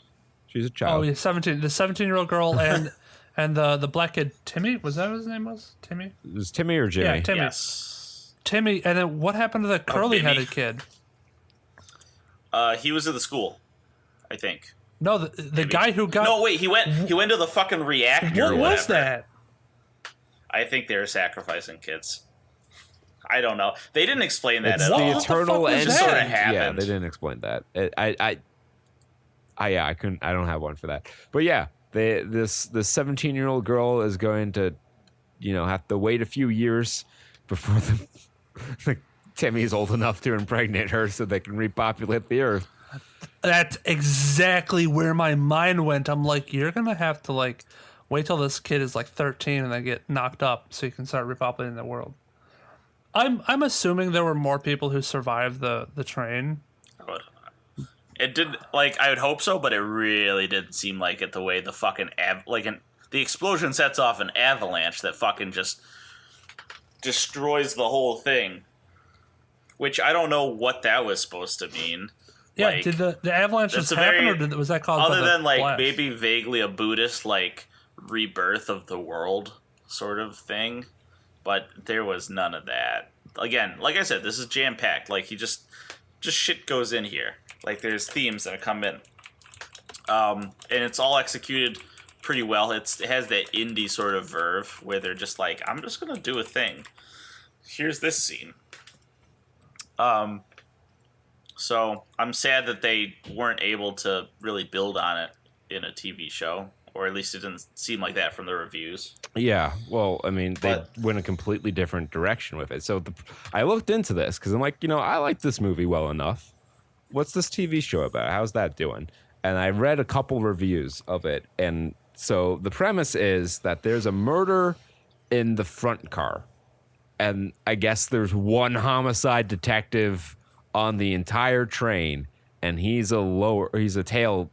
Speaker 2: She was a child.
Speaker 4: Oh, yeah, 17. The 17-year-old girl and the black kid, Timmy. Was that what his name was? Timmy.
Speaker 2: It was Timmy or Jimmy?
Speaker 4: Yeah, Timmy.
Speaker 3: Yes.
Speaker 4: Timmy. And then what happened to the curly-headed kid?
Speaker 3: He was at the school, I think.
Speaker 4: No, the guy who got.
Speaker 3: No, wait. He went to the fucking reactor.
Speaker 4: What
Speaker 3: or
Speaker 4: was
Speaker 3: whatever.
Speaker 4: that?
Speaker 3: I think they were sacrificing kids. I don't know. They didn't explain that
Speaker 2: It's
Speaker 3: at
Speaker 2: the
Speaker 3: all.
Speaker 2: eternal
Speaker 4: What the fuck was
Speaker 2: end.
Speaker 4: that?
Speaker 3: Sort of happened.
Speaker 2: Yeah, they didn't explain that. I couldn't. I don't have one for that. But yeah, this 17-year-old girl is going to, have to wait a few years before the Timmy's old enough to impregnate her so they can repopulate the Earth.
Speaker 4: That's exactly where my mind went. I'm like, you're gonna have to wait till this kid is 13 and then get knocked up so you can start repopulating the world. I'm assuming there were more people who survived the train.
Speaker 3: It did I would hope so, but it really didn't seem like it. The way the fucking the explosion sets off an avalanche that fucking just destroys the whole thing. Which I don't know what that was supposed to mean.
Speaker 4: Yeah, did the avalanche just happen, or was that caused
Speaker 3: other
Speaker 4: by the
Speaker 3: than
Speaker 4: flash?
Speaker 3: maybe vaguely a Buddhist rebirth of the world sort of thing? But there was none of that. Again, like I said, this is jam packed. He just shit goes in here. There's themes that come in, and it's all executed pretty well. It has that indie sort of verve where they're just I'm just gonna do a thing. Here's this scene. So I'm sad that they weren't able to really build on it in a TV show, or at least it didn't seem like that from the reviews.
Speaker 2: Yeah, well, I mean, they went a completely different direction with it. So I looked into this because I'm like, I like this movie well enough. What's this TV show about? How's that doing? And I read a couple reviews of it. And so the premise is that there's a murder in the front car. And I guess there's one homicide detective on the entire train, and he's a tail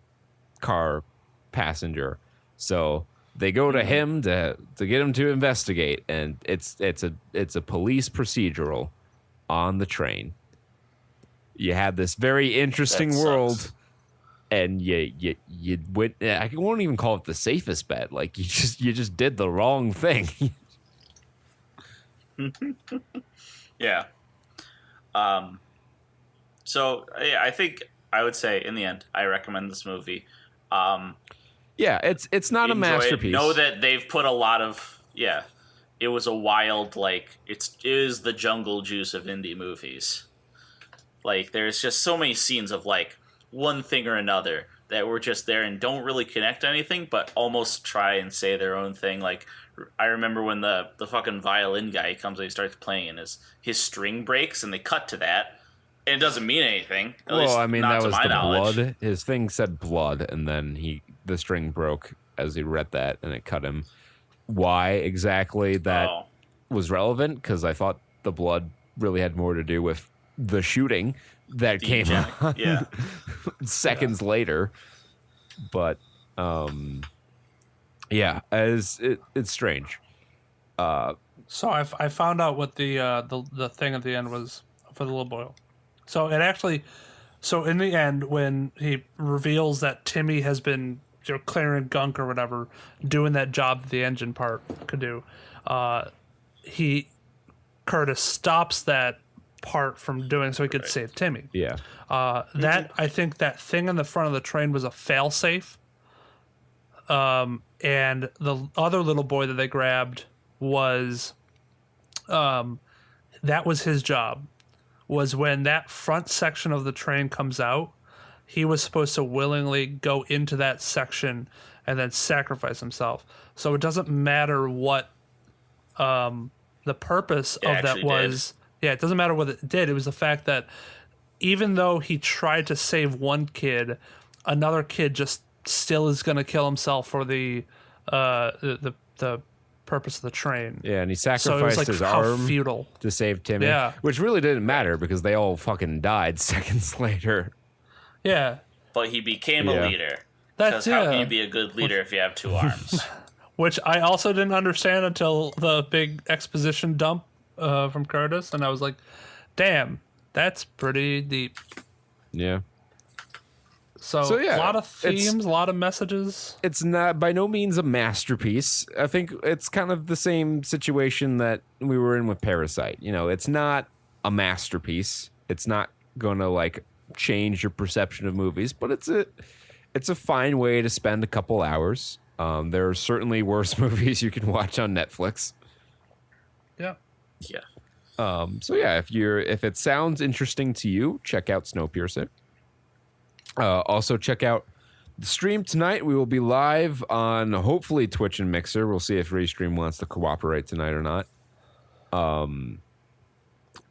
Speaker 2: car passenger. So they go to him to get him to investigate, and it's a police procedural on the train. You had this very interesting world, and you went. I won't even call it the safest bet. You just did the wrong thing.
Speaker 3: Yeah. So yeah, I think I would say in the end, I recommend this movie.
Speaker 2: Yeah, it's not a masterpiece.
Speaker 3: Know that they've put a lot of it was a wild it is the jungle juice of indie movies. There's just so many scenes of one thing or another that were just there and don't really connect to anything, but almost try and say their own thing. I remember when the fucking violin guy comes and he starts playing and his string breaks and they cut to that. And it doesn't mean anything.
Speaker 2: Well, I mean, that was the
Speaker 3: knowledge.
Speaker 2: blood. His thing said blood, and then the string broke as he read that, and it cut him. Why exactly that was relevant? Because I thought the blood really had more to do with the shooting that came on seconds later. But yeah, it's strange.
Speaker 4: So I found out what the thing at the end was for the little boy. So it actually, in the end, when he reveals that Timmy has been clearing gunk or whatever, doing that job that the engine part could do, he Curtis stops that part from doing so he could save Timmy.
Speaker 2: Yeah.
Speaker 4: That I think that thing in the front of the train was a failsafe. And the other little boy that they grabbed was, that was his job. Was when that front section of the train comes out, he was supposed to willingly go into that section and then sacrifice himself. So it doesn't matter what the purpose of that was. Yeah, it doesn't matter what it did. It was the fact that even though he tried to save one kid, another kid just still is going to kill himself for the purpose of the train.
Speaker 2: Yeah, and he
Speaker 4: So it was
Speaker 2: sacrificed
Speaker 4: like
Speaker 2: his
Speaker 4: how
Speaker 2: arm
Speaker 4: futile.
Speaker 2: to save Timmy.
Speaker 4: Yeah.
Speaker 2: Which really didn't matter because they all fucking died seconds later.
Speaker 4: Yeah.
Speaker 3: But he became a
Speaker 2: Yeah.
Speaker 3: leader.
Speaker 4: That's
Speaker 3: Because how can
Speaker 4: yeah.
Speaker 3: you be a good leader if you have two arms?
Speaker 4: Which I also didn't understand until the big exposition dump from Curtis, and I was like, "Damn, that's pretty deep."
Speaker 2: Yeah.
Speaker 4: So
Speaker 2: yeah,
Speaker 4: a lot of
Speaker 2: it's-
Speaker 4: themes, a lot of messages.
Speaker 2: It's not by no means a masterpiece. I think it's kind of the same situation that we were in with Parasite. You know, it's not a masterpiece. It's not going to like change your perception of movies, but it's a fine way to spend a couple hours. There are certainly worse movies you can watch on Netflix.
Speaker 4: Yeah.
Speaker 3: Yeah.
Speaker 2: So yeah, if it sounds interesting to you, check out Snowpiercer. Also check out the stream tonight. We will be live on hopefully Twitch and Mixer. We'll see if Restream wants to cooperate tonight or not.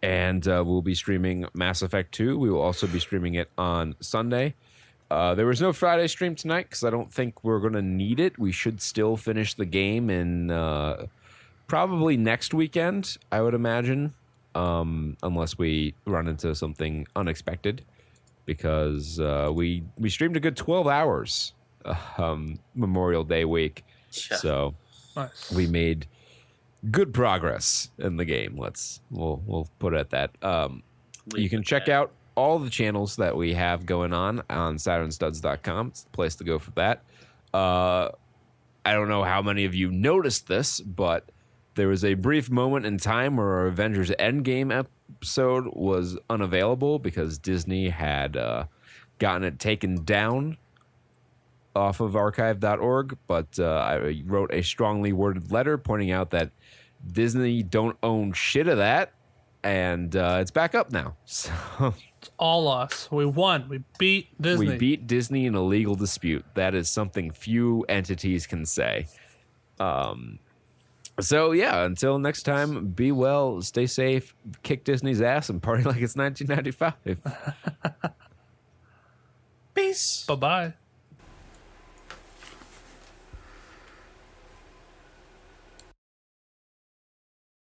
Speaker 2: And we'll be streaming Mass Effect 2. We will also be streaming it on Sunday. There was no Friday stream tonight because I don't think we're going to need it. We should still finish the game in probably next weekend, I would imagine, unless we run into something unexpected. Because we streamed a good 12 hours Memorial Day week.
Speaker 3: Yeah.
Speaker 2: So
Speaker 4: Nice.
Speaker 2: we made good progress in the game. We'll put it at that. You can check out all the channels that we have going on SaturnStuds.com. It's the place to go for that. I don't know how many of you noticed this, but there was a brief moment in time where our Avengers Endgame episode was unavailable because Disney had gotten it taken down off of archive.org. But I wrote a strongly worded letter pointing out that Disney don't own shit of that, and it's back up now. So
Speaker 4: It's all us. We won. We beat Disney.
Speaker 2: we beat Disney in a legal dispute. That is something few entities can say. So yeah, until next time, be well, stay safe, kick Disney's ass, and party like it's 1995.
Speaker 3: Peace.
Speaker 4: Bye-bye.